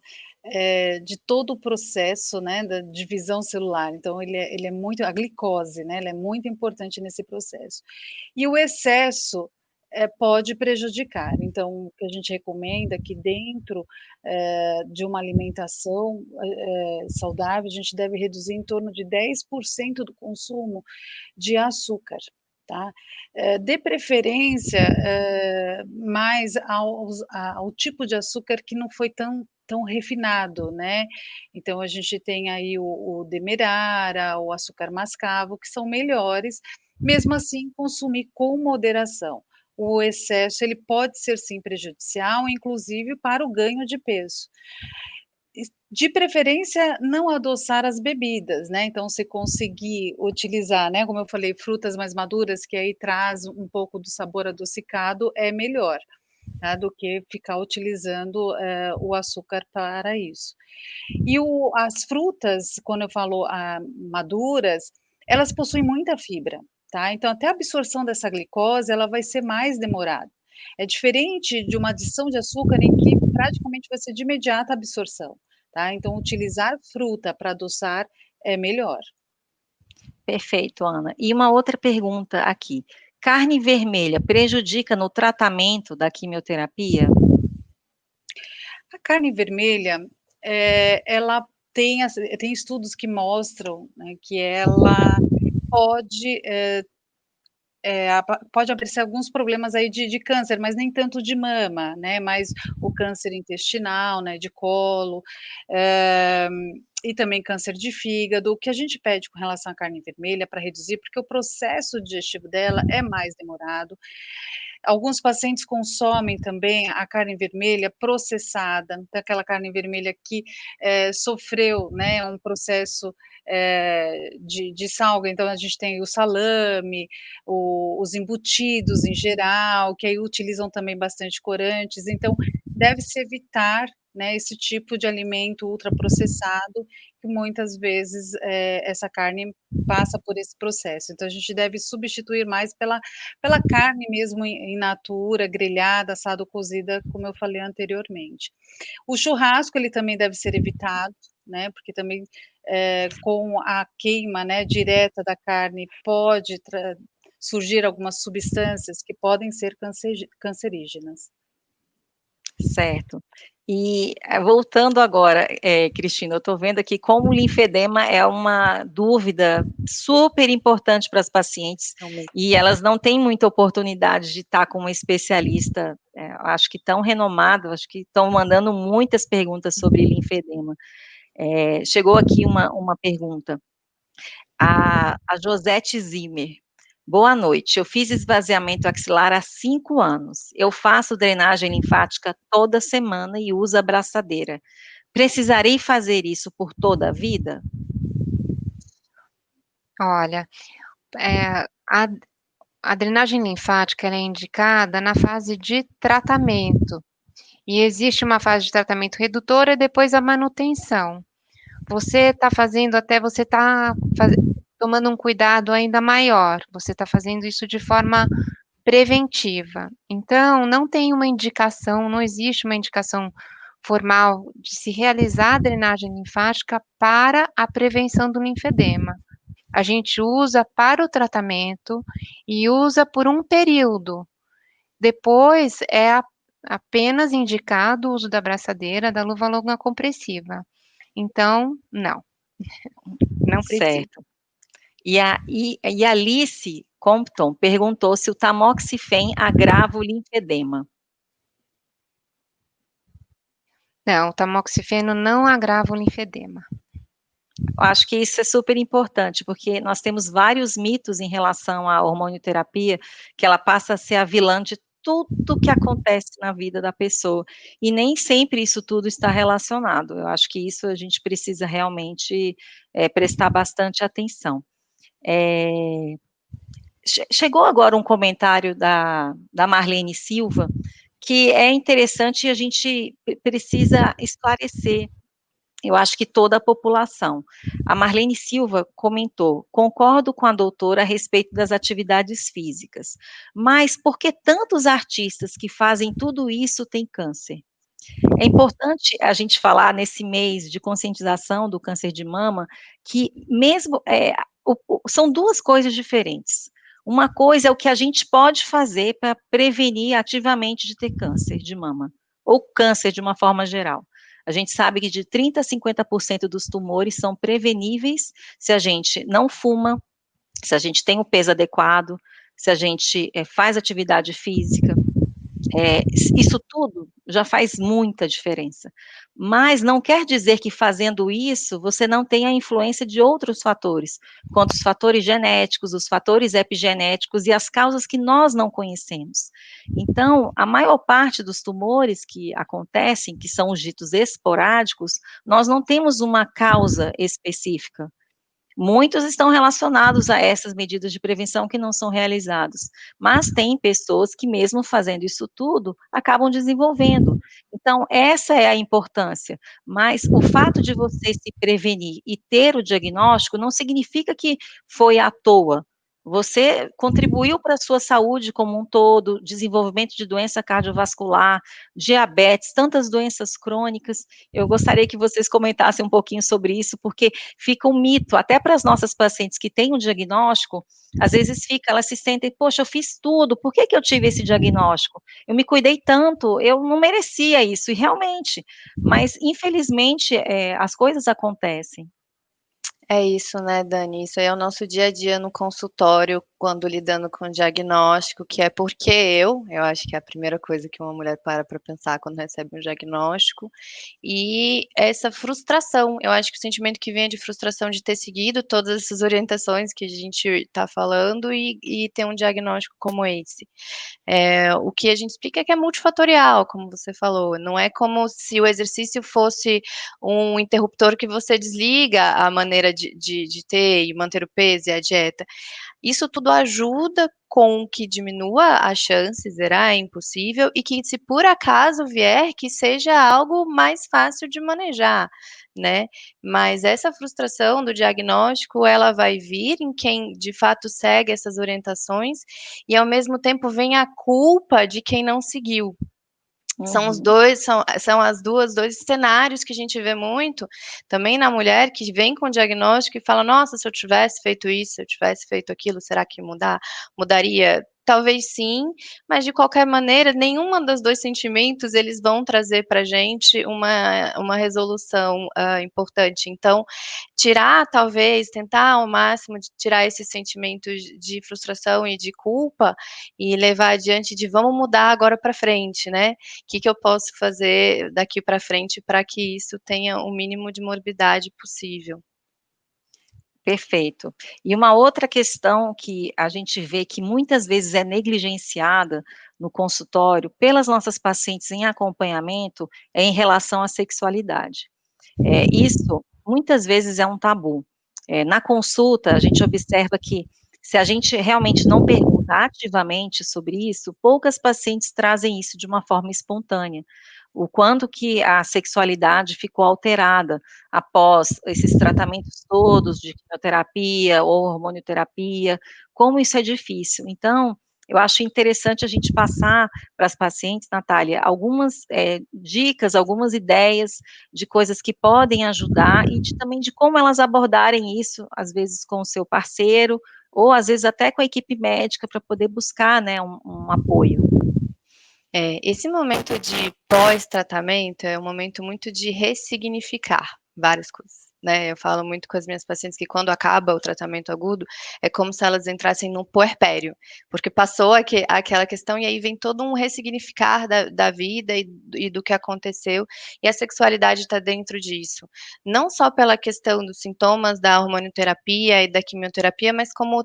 de todo o processo, né, da divisão celular, então ele é muito a glicose, né, ela é muito importante nesse processo. E o excesso, pode prejudicar, então o que a gente recomenda é que dentro, de uma alimentação, saudável, a gente deve reduzir em torno de 10% do consumo de açúcar. tá? Dê preferência, mais ao tipo de açúcar que não foi tão refinado, né. Então a gente tem aí o demerara, o açúcar mascavo, que são melhores, mesmo assim consumir com moderação. O excesso ele pode ser sim prejudicial, inclusive para o ganho de peso. De preferência, não adoçar as bebidas, né, então se conseguir utilizar, né, como eu falei, frutas mais maduras, que aí traz um pouco do sabor adocicado, é melhor, tá, do que ficar utilizando, o açúcar para isso. E as frutas, quando eu falo, maduras, elas possuem muita fibra, tá, então até a absorção dessa glicose, ela vai ser mais demorada. É diferente de uma adição de açúcar em que praticamente vai ser de imediata absorção, tá, então utilizar fruta para adoçar é melhor. Perfeito, Ana. E uma outra pergunta aqui: carne vermelha prejudica no tratamento da quimioterapia? A carne vermelha, ela tem estudos que mostram, né, que ela pode, pode aparecer alguns problemas aí de câncer, mas nem tanto de mama, né, mas o câncer intestinal, né, de colo, eh, e também câncer de fígado. O que a gente pede com relação à carne vermelha para reduzir, porque o processo digestivo dela é mais demorado. Alguns pacientes consomem também a carne vermelha processada, então aquela carne vermelha que, sofreu, né, um processo, de salga, então a gente tem o salame, os embutidos em geral, que aí utilizam também bastante corantes, então deve-se evitar, né, esse tipo de alimento ultraprocessado, que muitas vezes, essa carne passa por esse processo. Então a gente deve substituir mais pela carne mesmo in natura, grelhada, assada ou cozida, como eu falei anteriormente. O churrasco, ele também deve ser evitado, né, porque também, com a queima, né, direta da carne pode surgir algumas substâncias que podem ser cancerígenas. Certo. E, voltando agora, Cristina, eu estou vendo aqui como o linfedema é uma dúvida super importante para as pacientes, Realmente. e elas não têm muita oportunidade de estar com uma especialista, acho que tão renomado, acho que estão mandando muitas perguntas sobre linfedema. Chegou aqui uma pergunta, a Josete Zimmer: "Boa noite, eu fiz esvaziamento axilar há 5 anos. Eu faço drenagem linfática toda semana e uso abraçadeira. Precisarei fazer isso por toda a vida?" Olha, a drenagem linfática ela é indicada na fase de tratamento, e existe uma fase de tratamento redutora e depois a manutenção. Você está fazendo até você está tomando um cuidado ainda maior, você está fazendo isso de forma preventiva. Então, não tem uma indicação, não existe uma indicação formal de se realizar a drenagem linfática para a prevenção do linfedema. A gente usa para o tratamento e usa por um período. Depois apenas indicado o uso da braçadeira, da luva longa compressiva. Então, não precisa. Certo. E a Alice Compton perguntou se o tamoxifem agrava o linfedema. Não, o tamoxifeno não agrava o linfedema. Acho que isso é super importante, porque nós temos vários mitos em relação à hormonioterapia, que ela passa a ser a vilã de tudo que acontece na vida da pessoa, e nem sempre isso tudo está relacionado. Eu acho que isso a gente precisa realmente, prestar bastante atenção. Chegou agora um comentário da Marlene Silva, que é interessante e a gente precisa esclarecer, eu acho que toda a população. A Marlene Silva comentou: "Concordo com a doutora a respeito das atividades físicas, mas por que tantos artistas que fazem tudo isso têm câncer?" É importante a gente falar nesse mês de conscientização do câncer de mama, que mesmo, são 2 coisas diferentes. Uma coisa é o que a gente pode fazer para prevenir ativamente de ter câncer de mama, ou câncer de uma forma geral. A gente sabe que de 30 a 50% dos tumores são preveníveis se a gente não fuma, se a gente tem o peso adequado, se a gente faz atividade física, isso tudo já faz muita diferença. Mas não quer dizer que fazendo isso, você não tenha a influência de outros fatores, quanto os fatores genéticos, os fatores epigenéticos e as causas que nós não conhecemos. Então, a maior parte dos tumores que acontecem, que são os ditos esporádicos, nós não temos uma causa específica. Muitos estão relacionados a essas medidas de prevenção que não são realizadas, mas tem pessoas que mesmo fazendo isso tudo, acabam desenvolvendo. Então essa é a importância, mas o fato de você se prevenir e ter o diagnóstico não significa que foi à toa. Você contribuiu para a sua saúde como um todo, desenvolvimento de doença cardiovascular, diabetes, tantas doenças crônicas. Eu gostaria que vocês comentassem um pouquinho sobre isso, porque fica um mito, até para as nossas pacientes que têm um diagnóstico, às vezes fica, elas se sentem, poxa, eu fiz tudo, por que que eu tive esse diagnóstico? Eu me cuidei tanto, eu não merecia isso, e realmente, mas infelizmente, as coisas acontecem. É isso, né, Dani, isso aí é o nosso dia a dia no consultório, quando lidando com diagnóstico, que é porque eu acho que é a primeira coisa que uma mulher para pensar quando recebe um diagnóstico, e essa frustração, eu acho que o sentimento que vem é de frustração de ter seguido todas essas orientações que a gente está falando e ter um diagnóstico como esse. O que a gente explica é que é multifatorial, como você falou, não é como se o exercício fosse um interruptor que você desliga a maneira de ter e manter o peso e a dieta. Isso tudo ajuda com que diminua a chance, zerar é impossível, e que se por acaso vier, que seja algo mais fácil de manejar, né. Mas essa frustração do diagnóstico, ela vai vir em quem de fato segue essas orientações, e ao mesmo tempo vem a culpa de quem não seguiu. São os Uhum. 2 são as 2 cenários que a gente vê muito, também na mulher que vem com diagnóstico e fala: "Nossa, se eu tivesse feito isso, se eu tivesse feito aquilo, será que mudaria?". Talvez sim, mas de qualquer maneira, nenhuma dos 2 sentimentos, eles vão trazer pra gente uma resolução, importante. Então, tirar talvez, tentar ao máximo de tirar esses sentimentos de frustração e de culpa, e levar adiante de: "Vamos mudar agora pra frente", né. Que eu posso fazer daqui para frente para que isso tenha o mínimo de morbidade possível? Perfeito. E uma outra questão que a gente vê que muitas vezes é negligenciada no consultório pelas nossas pacientes em acompanhamento, é em relação à sexualidade. Isso muitas vezes é um tabu. Na consulta, a gente observa que se a gente realmente não pergunta ativamente sobre isso, poucas pacientes trazem isso de uma forma espontânea. O quanto que a sexualidade ficou alterada após esses tratamentos todos de quimioterapia ou hormonioterapia, como isso é difícil. Então, eu acho interessante a gente passar para as pacientes, Natália, algumas, dicas, algumas ideias de coisas que podem ajudar e também de como elas abordarem isso, às vezes com o seu parceiro, ou às vezes até com a equipe médica para poder buscar, né, um apoio. Esse momento de pós-tratamento é um momento muito de ressignificar várias coisas, né. Eu falo muito com as minhas pacientes que quando acaba o tratamento agudo, é como se elas entrassem num puerpério, porque passou aquela questão e aí vem todo um ressignificar da vida e do que aconteceu, e a sexualidade está dentro disso. Não só pela questão dos sintomas da hormonioterapia e da quimioterapia, mas como,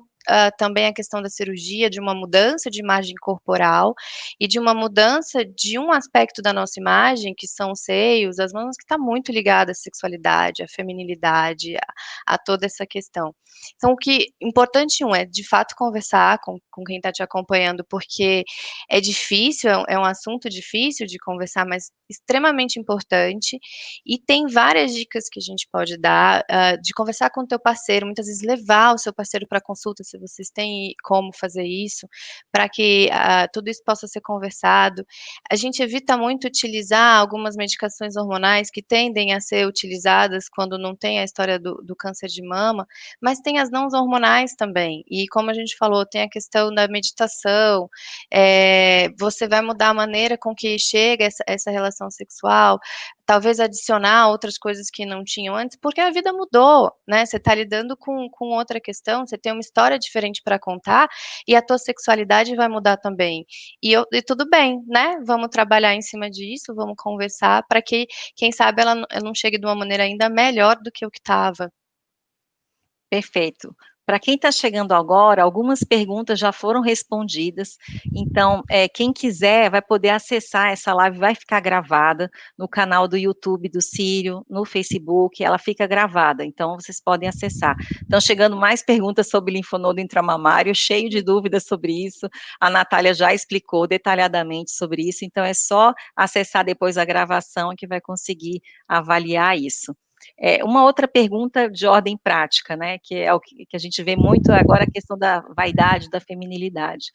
também a questão da cirurgia, de uma mudança de imagem corporal e de uma mudança de um aspecto da nossa imagem, que são os seios, as mãos, que está muito ligada à sexualidade, à feminilidade, a toda essa questão. Então o que importante é, de fato, conversar com quem está te acompanhando, porque é difícil, é um assunto difícil de conversar, mas extremamente importante, e tem várias dicas que a gente pode dar, de conversar com o teu parceiro, muitas vezes levar o seu parceiro para consulta, se vocês têm como fazer isso, para que, tudo isso possa ser conversado. A gente evita muito utilizar algumas medicações hormonais que tendem a ser utilizadas quando não tem a história do câncer de mama, mas tem as não hormonais também. E como a gente falou, tem a questão da meditação, você vai mudar a maneira com que chega essa relação sexual, talvez adicionar outras coisas que não tinham antes, porque a vida mudou, né, você está lidando com outra questão, você tem uma história diferente para contar, e a tua sexualidade vai mudar também. E tudo bem, né, vamos trabalhar em cima disso, vamos conversar para que, quem sabe, ela não chegue de uma maneira ainda melhor do que o que estava. Perfeito. Para quem está chegando agora, algumas perguntas já foram respondidas, então, quem quiser vai poder acessar essa live, vai ficar gravada no canal do YouTube do Círio, no Facebook, ela fica gravada, então vocês podem acessar. Estão chegando mais perguntas sobre linfonodo intramamário, cheio de dúvidas sobre isso, a Natália já explicou detalhadamente sobre isso, então é só acessar depois a gravação que vai conseguir avaliar isso. Uma outra pergunta de ordem prática, né, que é o que a gente vê muito agora, a questão da vaidade, da feminilidade.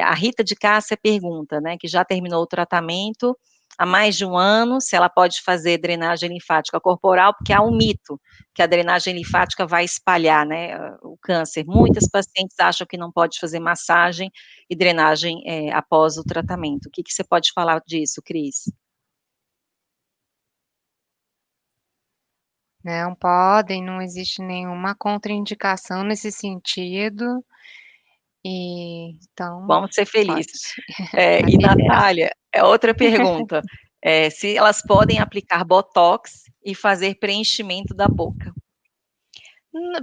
A Rita de Cássia pergunta, né, que já terminou o tratamento há mais de 1 ano, se ela pode fazer drenagem linfática corporal, porque há um mito que a drenagem linfática vai espalhar, né, o câncer. Muitas pacientes acham que não pode fazer massagem e drenagem, após o tratamento. O que você pode falar disso, Cris? Não podem, não existe nenhuma contraindicação nesse sentido, e então Vamos ser pode. felizes. A E vida é Natália, outra pergunta, se elas podem aplicar botox e fazer preenchimento da boca.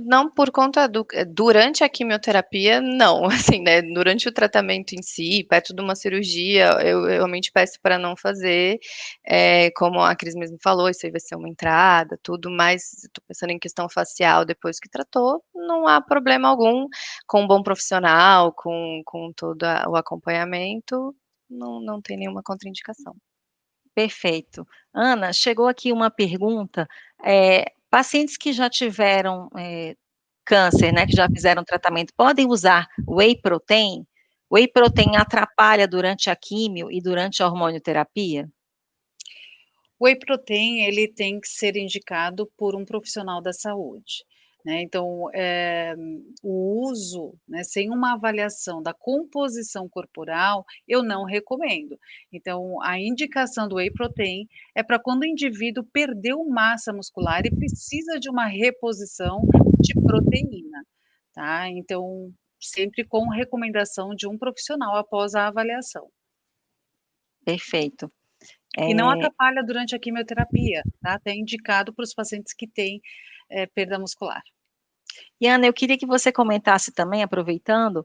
Não por conta durante a quimioterapia, não, assim, né, durante o tratamento em si, perto de uma cirurgia, eu realmente peço para não fazer, como a Cris mesmo falou, isso aí vai ser uma entrada, tudo, mas estou pensando em questão facial depois que tratou, não há problema algum, com um bom profissional, com todo o acompanhamento, não tem nenhuma contraindicação. Perfeito. Ana, chegou aqui uma pergunta, pacientes que já tiveram, câncer, né, que já fizeram tratamento, podem usar whey protein? Whey protein atrapalha durante a quimio e durante a hormonioterapia? O whey protein, ele tem que ser indicado por um profissional da saúde, né, então, o uso, né, sem uma avaliação da composição corporal, eu não recomendo. Então, a indicação do whey protein é para quando o indivíduo perdeu massa muscular e precisa de uma reposição de proteína, tá, então, sempre com recomendação de um profissional após a avaliação. Perfeito. E não atrapalha durante a quimioterapia, tá, até indicado para os pacientes que têm, perda muscular. E Ana, eu queria que você comentasse também, aproveitando,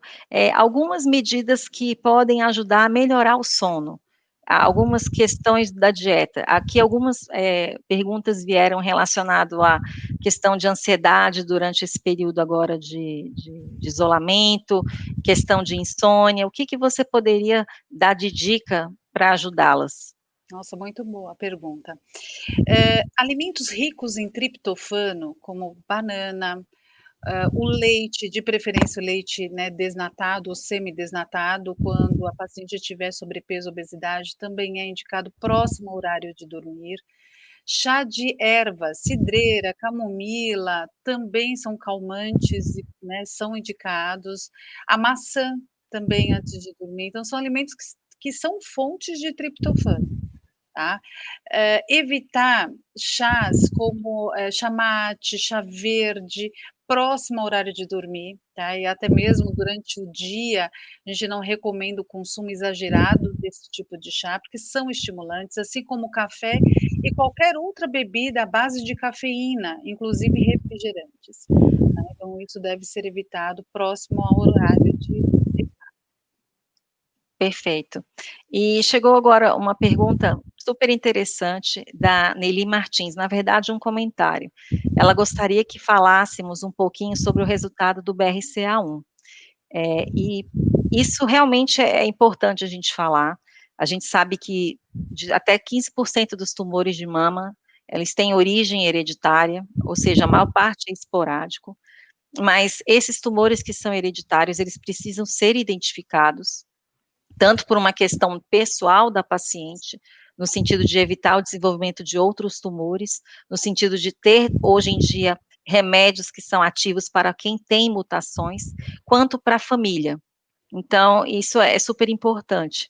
algumas medidas que podem ajudar a melhorar o sono, algumas questões da dieta. Aqui algumas, perguntas vieram relacionado à questão de ansiedade durante esse período agora de isolamento, questão de insônia, o que você poderia dar de dica para ajudá-las? Nossa, muito boa a pergunta. Alimentos ricos em triptofano, como banana, o leite, de preferência o leite, né, desnatado ou semidesnatado, quando a paciente tiver sobrepeso, obesidade, também é indicado próximo ao horário de dormir. Chá de ervas, cidreira, camomila, também são calmantes e, né, são indicados. A maçã também antes de dormir, então são alimentos que são fontes de triptofano, tá. Evitar chás como, chá mate, chá verde, próximo ao horário de dormir, tá, e até mesmo durante o dia, a gente não recomenda o consumo exagerado desse tipo de chá, porque são estimulantes, assim como o café e qualquer outra bebida à base de cafeína, inclusive refrigerantes, tá, então isso deve ser evitado próximo ao horário de deitar. Perfeito. E chegou agora uma pergunta super interessante da Nelly Martins, na verdade um comentário. Ela gostaria que falássemos um pouquinho sobre o resultado do BRCA1. E isso realmente é importante a gente falar. A gente sabe que até 15% dos tumores de mama, eles têm origem hereditária, ou seja, a maior parte é esporádico, mas esses tumores que são hereditários, eles precisam ser identificados, tanto por uma questão pessoal da paciente, no sentido de evitar o desenvolvimento de outros tumores, no sentido de ter, hoje em dia, remédios que são ativos para quem tem mutações, quanto para a família. Então, isso é super importante.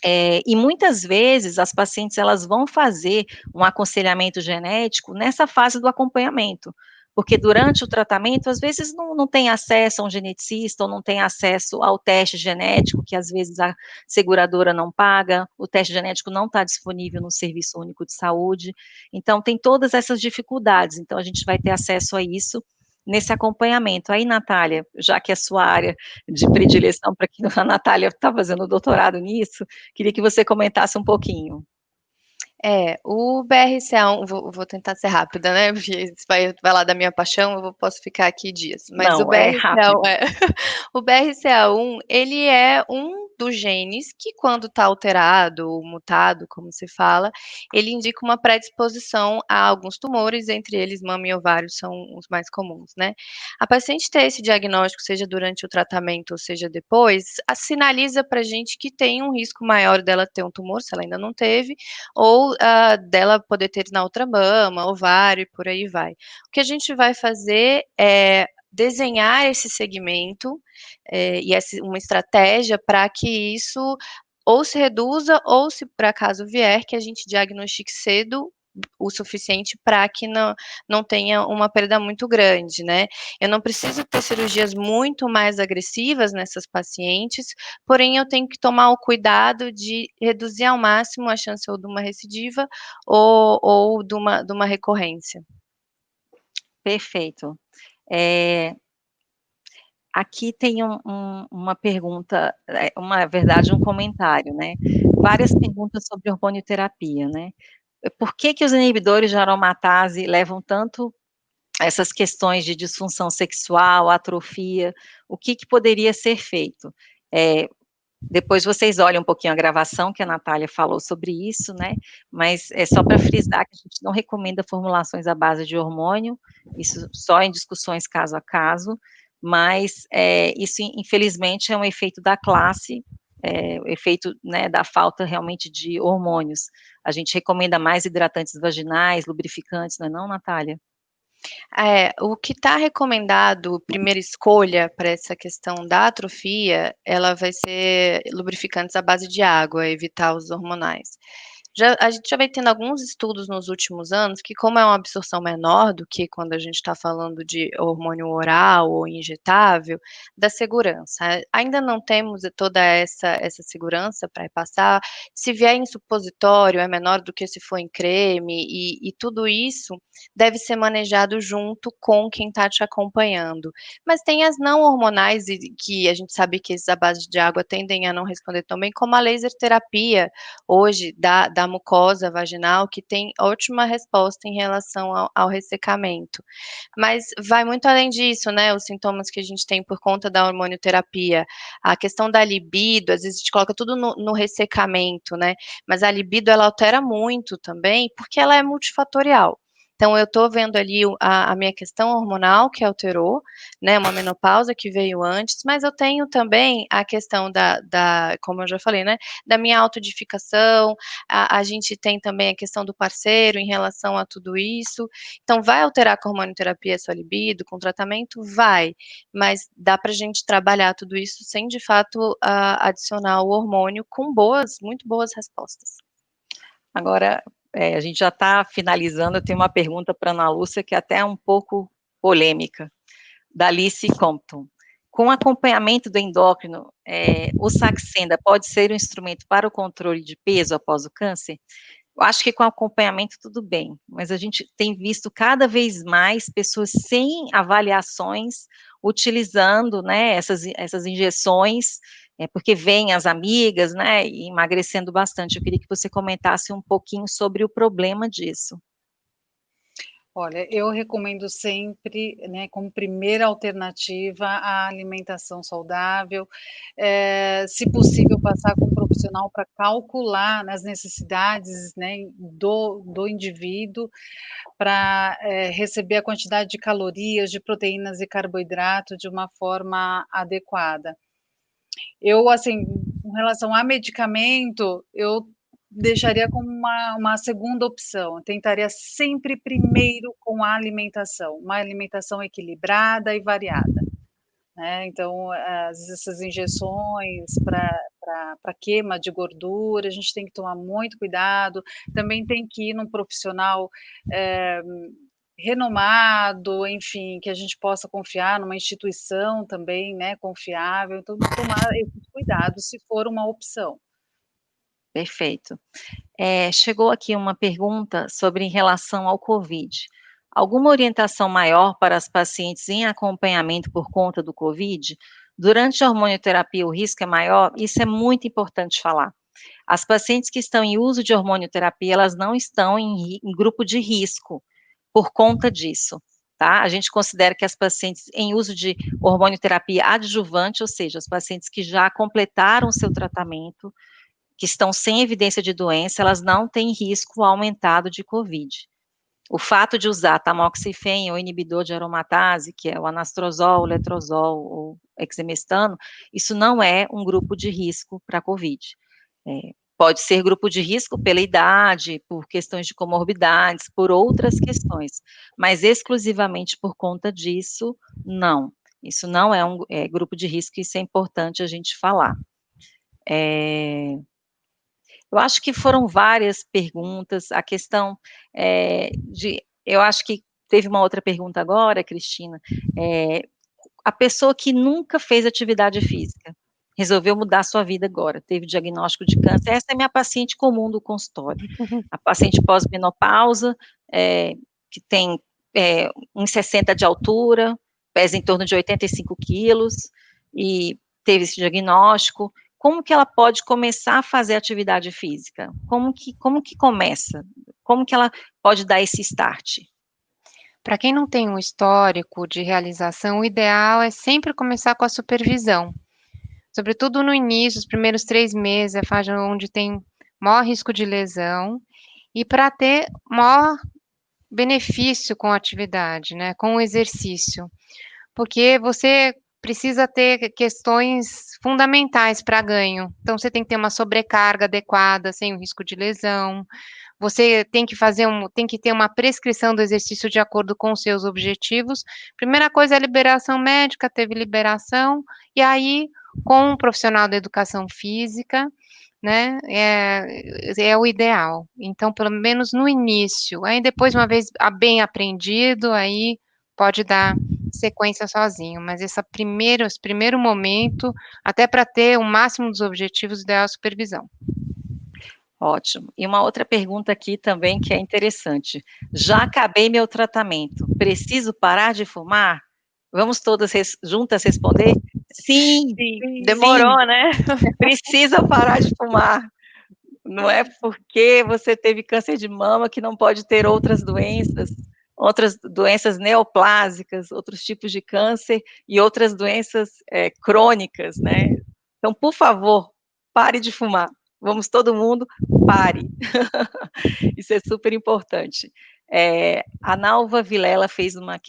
E muitas vezes as pacientes elas vão fazer um aconselhamento genético nessa fase do acompanhamento, porque durante o tratamento, às vezes não tem acesso a um geneticista, ou não tem acesso ao teste genético, que às vezes a seguradora não paga, o teste genético não está disponível no Serviço Único de Saúde, então tem todas essas dificuldades, então a gente vai ter acesso a isso nesse acompanhamento. Aí, Natália, já que é a sua área de predileção, para que a Natália está fazendo doutorado nisso, queria que você comentasse um pouquinho. O BRCA1, vou tentar ser rápida, né, porque isso vai falar da minha paixão, posso ficar aqui dias, mas o Não, é BRCA1 rápido. o BRCA1, ele é um dos genes que quando está alterado ou mutado, como se fala, ele indica uma predisposição a alguns tumores, entre eles mama e ovário são os mais comuns, né. A paciente ter esse diagnóstico, seja durante o tratamento ou seja depois, sinaliza pra gente que tem um risco maior dela ter um tumor, se ela ainda não teve, ou dela poder ter na outra mama, ovário e por aí vai. O que a gente vai fazer é desenhar esse segmento, e uma estratégia para que isso ou se reduza ou se por acaso vier, que a gente diagnostique cedo o suficiente para que não tenha uma perda muito grande, né. Eu não preciso ter cirurgias muito mais agressivas nessas pacientes, porém eu tenho que tomar o cuidado de reduzir ao máximo a chance ou de uma recidiva ou de uma recorrência. Perfeito. Aqui tem uma pergunta, uma verdade, um comentário, né, várias perguntas sobre hormonioterapia, né. Por que que os inibidores de aromatase levam tanto a essas questões de disfunção sexual, atrofia, o que que poderia ser feito? Depois vocês olham um pouquinho a gravação que a Natália falou sobre isso, né, mas é só para frisar que a gente não recomenda formulações à base de hormônio, isso só em discussões caso a caso, mas, isso infelizmente é um efeito da classe, o efeito, né, da falta realmente de hormônios. A gente recomenda mais hidratantes vaginais, lubrificantes, não é não, Natália? O que está recomendado, primeira escolha para essa questão da atrofia, ela vai ser lubrificantes à base de água, evitar os hormonais. A gente já vem tendo alguns estudos nos últimos anos que, como é uma absorção menor do que quando a gente está falando de hormônio oral ou injetável, da segurança. Ainda não temos toda essa segurança para passar. Se vier em supositório, é menor do que se for em creme, e tudo isso deve ser manejado junto com quem está te acompanhando. Mas tem as não hormonais e que a gente sabe que esses à base de água tendem a não responder tão bem, como a laser terapia, hoje, da mucosa vaginal, que tem ótima resposta em relação ao ressecamento. Mas vai muito além disso, né, os sintomas que a gente tem por conta da hormonioterapia. A questão da libido, às vezes a gente coloca tudo no ressecamento, né, mas a libido ela altera muito também, porque ela é multifatorial. Então eu estou vendo ali a minha questão hormonal que alterou, né, uma menopausa que veio antes, mas eu tenho também a questão como eu já falei, né, da minha autoedificação, a gente tem também a questão do parceiro em relação a tudo isso. Então vai alterar com a hormonioterapia a sua libido, com tratamento? Vai, mas dá pra gente trabalhar tudo isso sem de fato adicionar o hormônio com muito boas respostas. Agora, a gente já está finalizando, eu tenho uma pergunta para a Ana Lúcia, que é até um pouco polêmica, da Alice Compton. Com acompanhamento do endócrino, o Saxenda pode ser um instrumento para o controle de peso após o câncer? Eu acho que com acompanhamento tudo bem, mas a gente tem visto cada vez mais pessoas sem avaliações utilizando, né, essas injeções, porque vêm as amigas, né, e emagrecendo bastante. Eu queria que você comentasse um pouquinho sobre o problema disso. Olha, eu recomendo sempre, né, como primeira alternativa, a alimentação saudável, se possível passar com um profissional para calcular as necessidades, né, do indivíduo, para receber a quantidade de calorias, de proteínas e carboidrato de uma forma adequada. Eu, assim, com relação a medicamento, eu deixaria como uma segunda opção, tentaria sempre primeiro com a alimentação, uma alimentação equilibrada e variada, né, então, essas injeções para para queima de gordura, a gente tem que tomar muito cuidado, também tem que ir num profissional renomado, enfim, que a gente possa confiar numa instituição também, né, confiável, então tomar esses cuidados se for uma opção. Perfeito. Chegou aqui uma pergunta sobre em relação ao Covid. Alguma orientação maior para as pacientes em acompanhamento por conta do Covid? Durante a hormonioterapia o risco é maior? Isso é muito importante falar. As pacientes que estão em uso de hormonioterapia, elas não estão em grupo de risco por conta disso, tá? A gente considera que as pacientes em uso de hormonioterapia adjuvante, ou seja, as pacientes que já completaram o seu tratamento, que estão sem evidência de doença, elas não têm risco aumentado de COVID. O fato de usar tamoxifeno ou inibidor de aromatase, que é o anastrozol, o letrozol ou exemestano, isso não é um grupo de risco para COVID. Pode ser grupo de risco pela idade, por questões de comorbidades, por outras questões, mas exclusivamente por conta disso, não. Isso não é um grupo de risco, isso é importante a gente falar. Eu acho que foram várias perguntas, a questão eu acho que teve uma outra pergunta agora, Cristina, a pessoa que nunca fez atividade física, resolveu mudar a sua vida agora, teve diagnóstico de câncer, essa é a minha paciente comum do consultório, a paciente pós-menopausa, que tem 1,60 de altura, pesa em torno de 85 quilos, e teve esse diagnóstico. Como que ela pode começar a fazer atividade física? Como que começa? Como que ela pode dar esse start? Para quem não tem um histórico de realização, o ideal é sempre começar com a supervisão, sobretudo no início, os primeiros 3 meses, é a fase onde tem maior risco de lesão, e para ter maior benefício com a atividade, né, com o exercício, porque você precisa ter questões fundamentais para ganho. Então, você tem que ter uma sobrecarga adequada, sem o risco de lesão. Você tem que ter uma prescrição do exercício de acordo com os seus objetivos. Primeira coisa é a liberação médica, teve liberação, e aí, com um profissional da educação física, né, é o ideal. Então, pelo menos no início, aí depois, uma vez bem aprendido, aí pode dar sequência sozinho, mas esse primeiro momento, até para ter o máximo dos objetivos, ideal é a supervisão. Ótimo. E uma outra pergunta aqui também que é interessante. Já acabei meu tratamento, preciso parar de fumar? Vamos todas juntas responder? Sim, Sim, sim, demorou, né? precisa parar de fumar. Não é porque você teve câncer de mama que não pode ter outras doenças neoplásicas, outros tipos de câncer e outras doenças crônicas, né? Então, por favor, pare de fumar. Vamos todo mundo, pare. Isso é super importante. A Nalva Vilela fez uma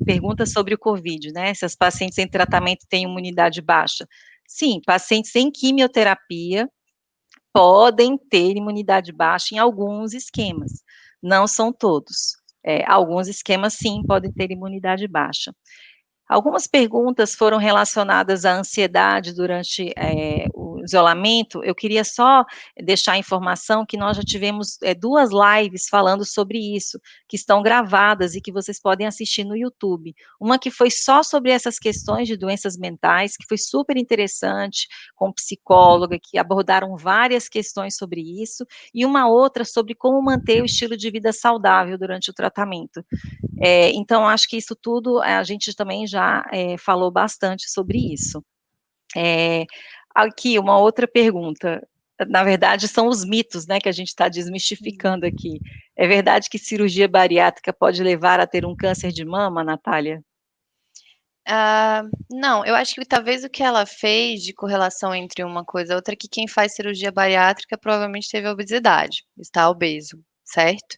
pergunta sobre o Covid, né? Se as pacientes em tratamento têm imunidade baixa. Sim, pacientes em quimioterapia podem ter imunidade baixa em alguns esquemas, não são todos. Alguns esquemas, sim, podem ter imunidade baixa. Algumas perguntas foram relacionadas à ansiedade durante o isolamento. Eu queria só deixar a informação que nós já tivemos 2 lives falando sobre isso, que estão gravadas e que vocês podem assistir no YouTube. Uma que foi só sobre essas questões de doenças mentais, que foi super interessante, com psicóloga, que abordaram várias questões sobre isso, e uma outra sobre como manter o estilo de vida saudável durante o tratamento. Então, acho que isso tudo a gente também já falou bastante sobre isso. Aqui, uma outra pergunta. Na verdade, são os mitos, né, que a gente está desmistificando aqui. É verdade que cirurgia bariátrica pode levar a ter um câncer de mama, Natália? Não, eu acho que talvez o que ela fez de correlação entre uma coisa e outra, é que quem faz cirurgia bariátrica provavelmente teve obesidade, está obeso, certo?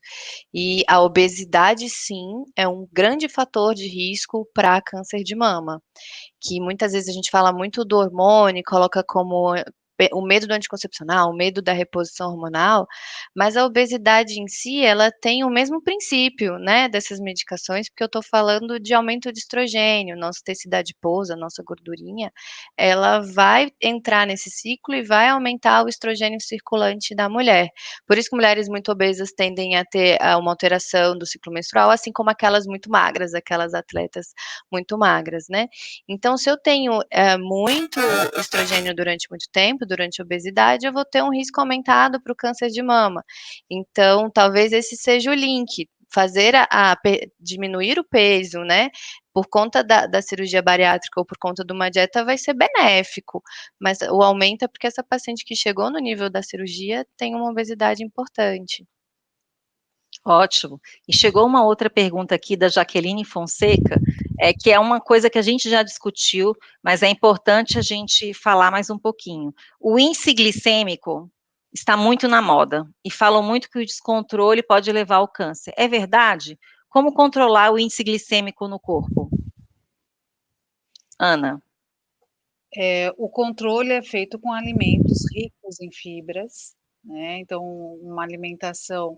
E a obesidade, sim, é um grande fator de risco para câncer de mama, que muitas vezes a gente fala muito do hormônio, coloca como o medo do anticoncepcional, o medo da reposição hormonal, mas a obesidade em si, ela tem o mesmo princípio, né, dessas medicações, porque eu estou falando de aumento de estrogênio, nosso tecido adiposo, a nossa gordurinha, ela vai entrar nesse ciclo e vai aumentar o estrogênio circulante da mulher. Por isso que mulheres muito obesas tendem a ter uma alteração do ciclo menstrual, assim como aquelas muito magras, aquelas atletas muito magras, né. Então, se eu tenho muito estrogênio durante muito tempo, durante a obesidade, eu vou ter um risco aumentado para o câncer de mama. Então, talvez esse seja o link, fazer diminuir o peso, né, por conta da cirurgia bariátrica ou por conta de uma dieta vai ser benéfico, mas o aumento é porque essa paciente que chegou no nível da cirurgia tem uma obesidade importante. Ótimo. E chegou uma outra pergunta aqui da Jaqueline Fonseca, que é uma coisa que a gente já discutiu, mas é importante a gente falar mais um pouquinho. O índice glicêmico está muito na moda, e falam muito que o descontrole pode levar ao câncer. É verdade? Como controlar o índice glicêmico no corpo? Ana. O controle é feito com alimentos ricos em fibras, né, então uma alimentação,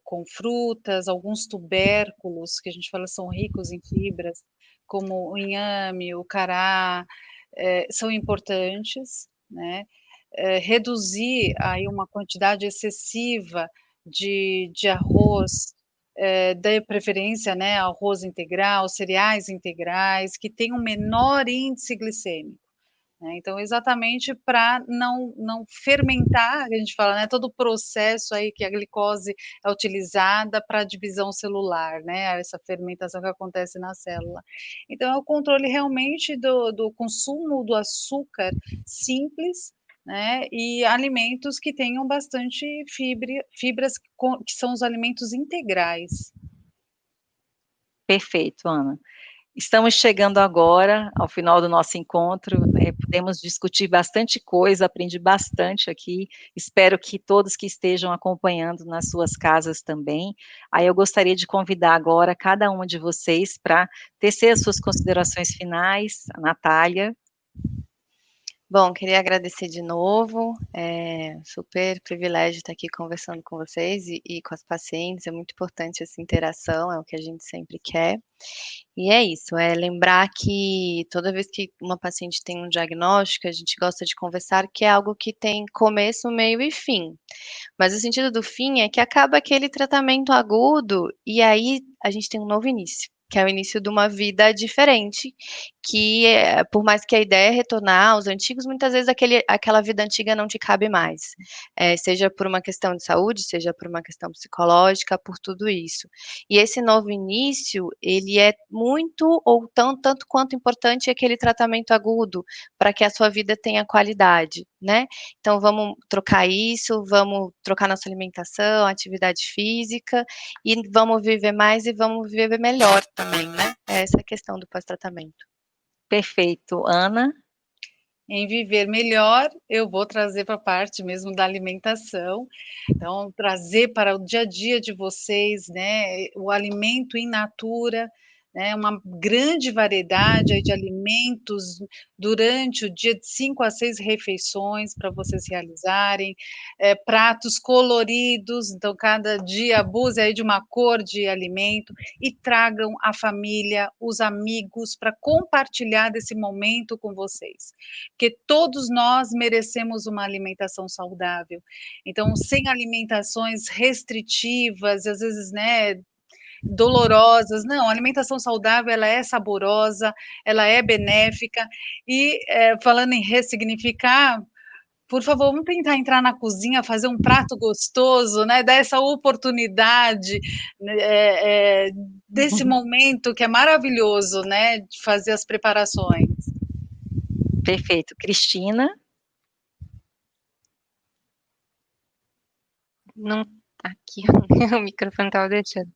com frutas, alguns tubérculos que a gente fala são ricos em fibras, como o inhame, o cará, são importantes, né, reduzir aí uma quantidade excessiva de arroz, de preferência, né, arroz integral, cereais integrais, que tem um menor índice glicêmico, né, então exatamente para não fermentar, a gente fala, né, todo o processo aí que a glicose é utilizada para a divisão celular, né, essa fermentação que acontece na célula. Então é o controle realmente do consumo do açúcar simples, né, e alimentos que tenham bastante fibras que são os alimentos integrais. Perfeito, Ana. Estamos chegando agora ao final do nosso encontro, pudemos discutir bastante coisa, aprendi bastante aqui, espero que todos que estejam acompanhando nas suas casas também. Aí eu gostaria de convidar agora cada uma de vocês para tecer as suas considerações finais, a Natália. Bom, queria agradecer de novo, super privilégio estar aqui conversando com vocês e com as pacientes, é muito importante essa interação, é o que a gente sempre quer. E é isso, é lembrar que toda vez que uma paciente tem um diagnóstico, a gente gosta de conversar que é algo que tem começo, meio e fim. Mas o sentido do fim é que acaba aquele tratamento agudo e aí a gente tem um novo início, que é o início de uma vida diferente, que por mais que a ideia é retornar aos antigos, muitas vezes aquela vida antiga não te cabe mais, seja por uma questão de saúde, seja por uma questão psicológica, por tudo isso. E esse novo início, ele é muito ou tanto quanto importante aquele tratamento agudo, para que a sua vida tenha qualidade, né. Então vamos trocar isso, vamos trocar nossa alimentação, atividade física, e vamos viver mais e vamos viver melhor também, né. É essa a questão do pós-tratamento. Perfeito. Ana? Em viver melhor, eu vou trazer para a parte mesmo da alimentação, então trazer para o dia a dia de vocês, né, o alimento in natura, né, uma grande variedade aí de alimentos durante o dia, de 5 a 6 refeições para vocês realizarem, pratos coloridos, então cada dia abuse aí de uma cor de alimento e tragam a família, os amigos para compartilhar desse momento com vocês, porque todos nós merecemos uma alimentação saudável. Então, sem alimentações restritivas, às vezes, né, dolorosas, não, a alimentação saudável ela é saborosa, ela é benéfica e, falando em ressignificar, por favor, vamos tentar entrar na cozinha, fazer um prato gostoso, né, dar essa oportunidade, desse momento que é maravilhoso, né, de fazer as preparações. Perfeito. Cristina? Não, aqui, o microfone estava deixando.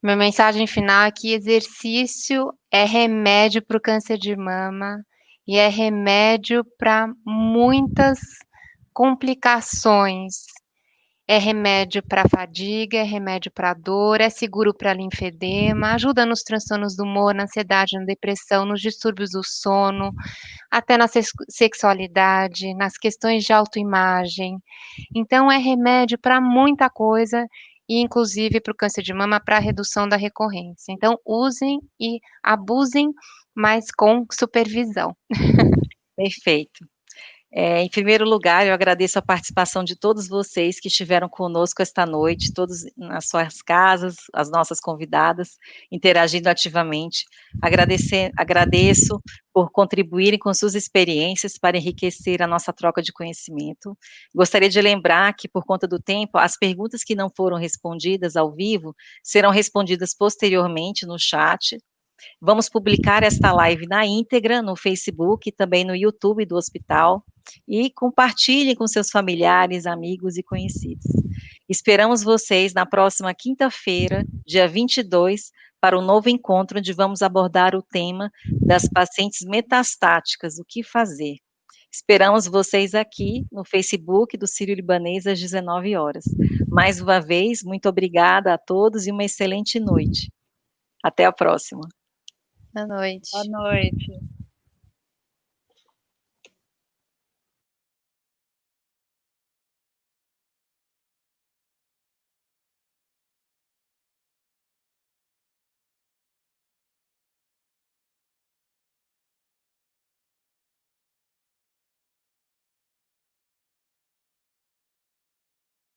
Minha mensagem final é que exercício é remédio para o câncer de mama e é remédio para muitas complicações. É remédio para fadiga, é remédio para dor, é seguro para linfedema, ajuda nos transtornos do humor, na ansiedade, na depressão, nos distúrbios do sono, até na sexualidade, nas questões de autoimagem. Então é remédio para muita coisa e inclusive para o câncer de mama, para a redução da recorrência. Então usem e abusem, mas com supervisão. Perfeito. Em primeiro lugar, eu agradeço a participação de todos vocês que estiveram conosco esta noite, todos nas suas casas, as nossas convidadas, interagindo ativamente. Agradeço por contribuírem com suas experiências para enriquecer a nossa troca de conhecimento. Gostaria de lembrar que, por conta do tempo, as perguntas que não foram respondidas ao vivo serão respondidas posteriormente no chat. Vamos publicar esta live na íntegra no Facebook e também no YouTube do hospital. E compartilhem com seus familiares, amigos e conhecidos. Esperamos vocês na próxima quinta-feira, dia 22, para um novo encontro onde vamos abordar o tema das pacientes metastáticas, o que fazer. Esperamos vocês aqui no Facebook do Sírio-Libanês às 19 horas. Mais uma vez, muito obrigada a todos e uma excelente noite. Até a próxima. Boa noite. Boa noite.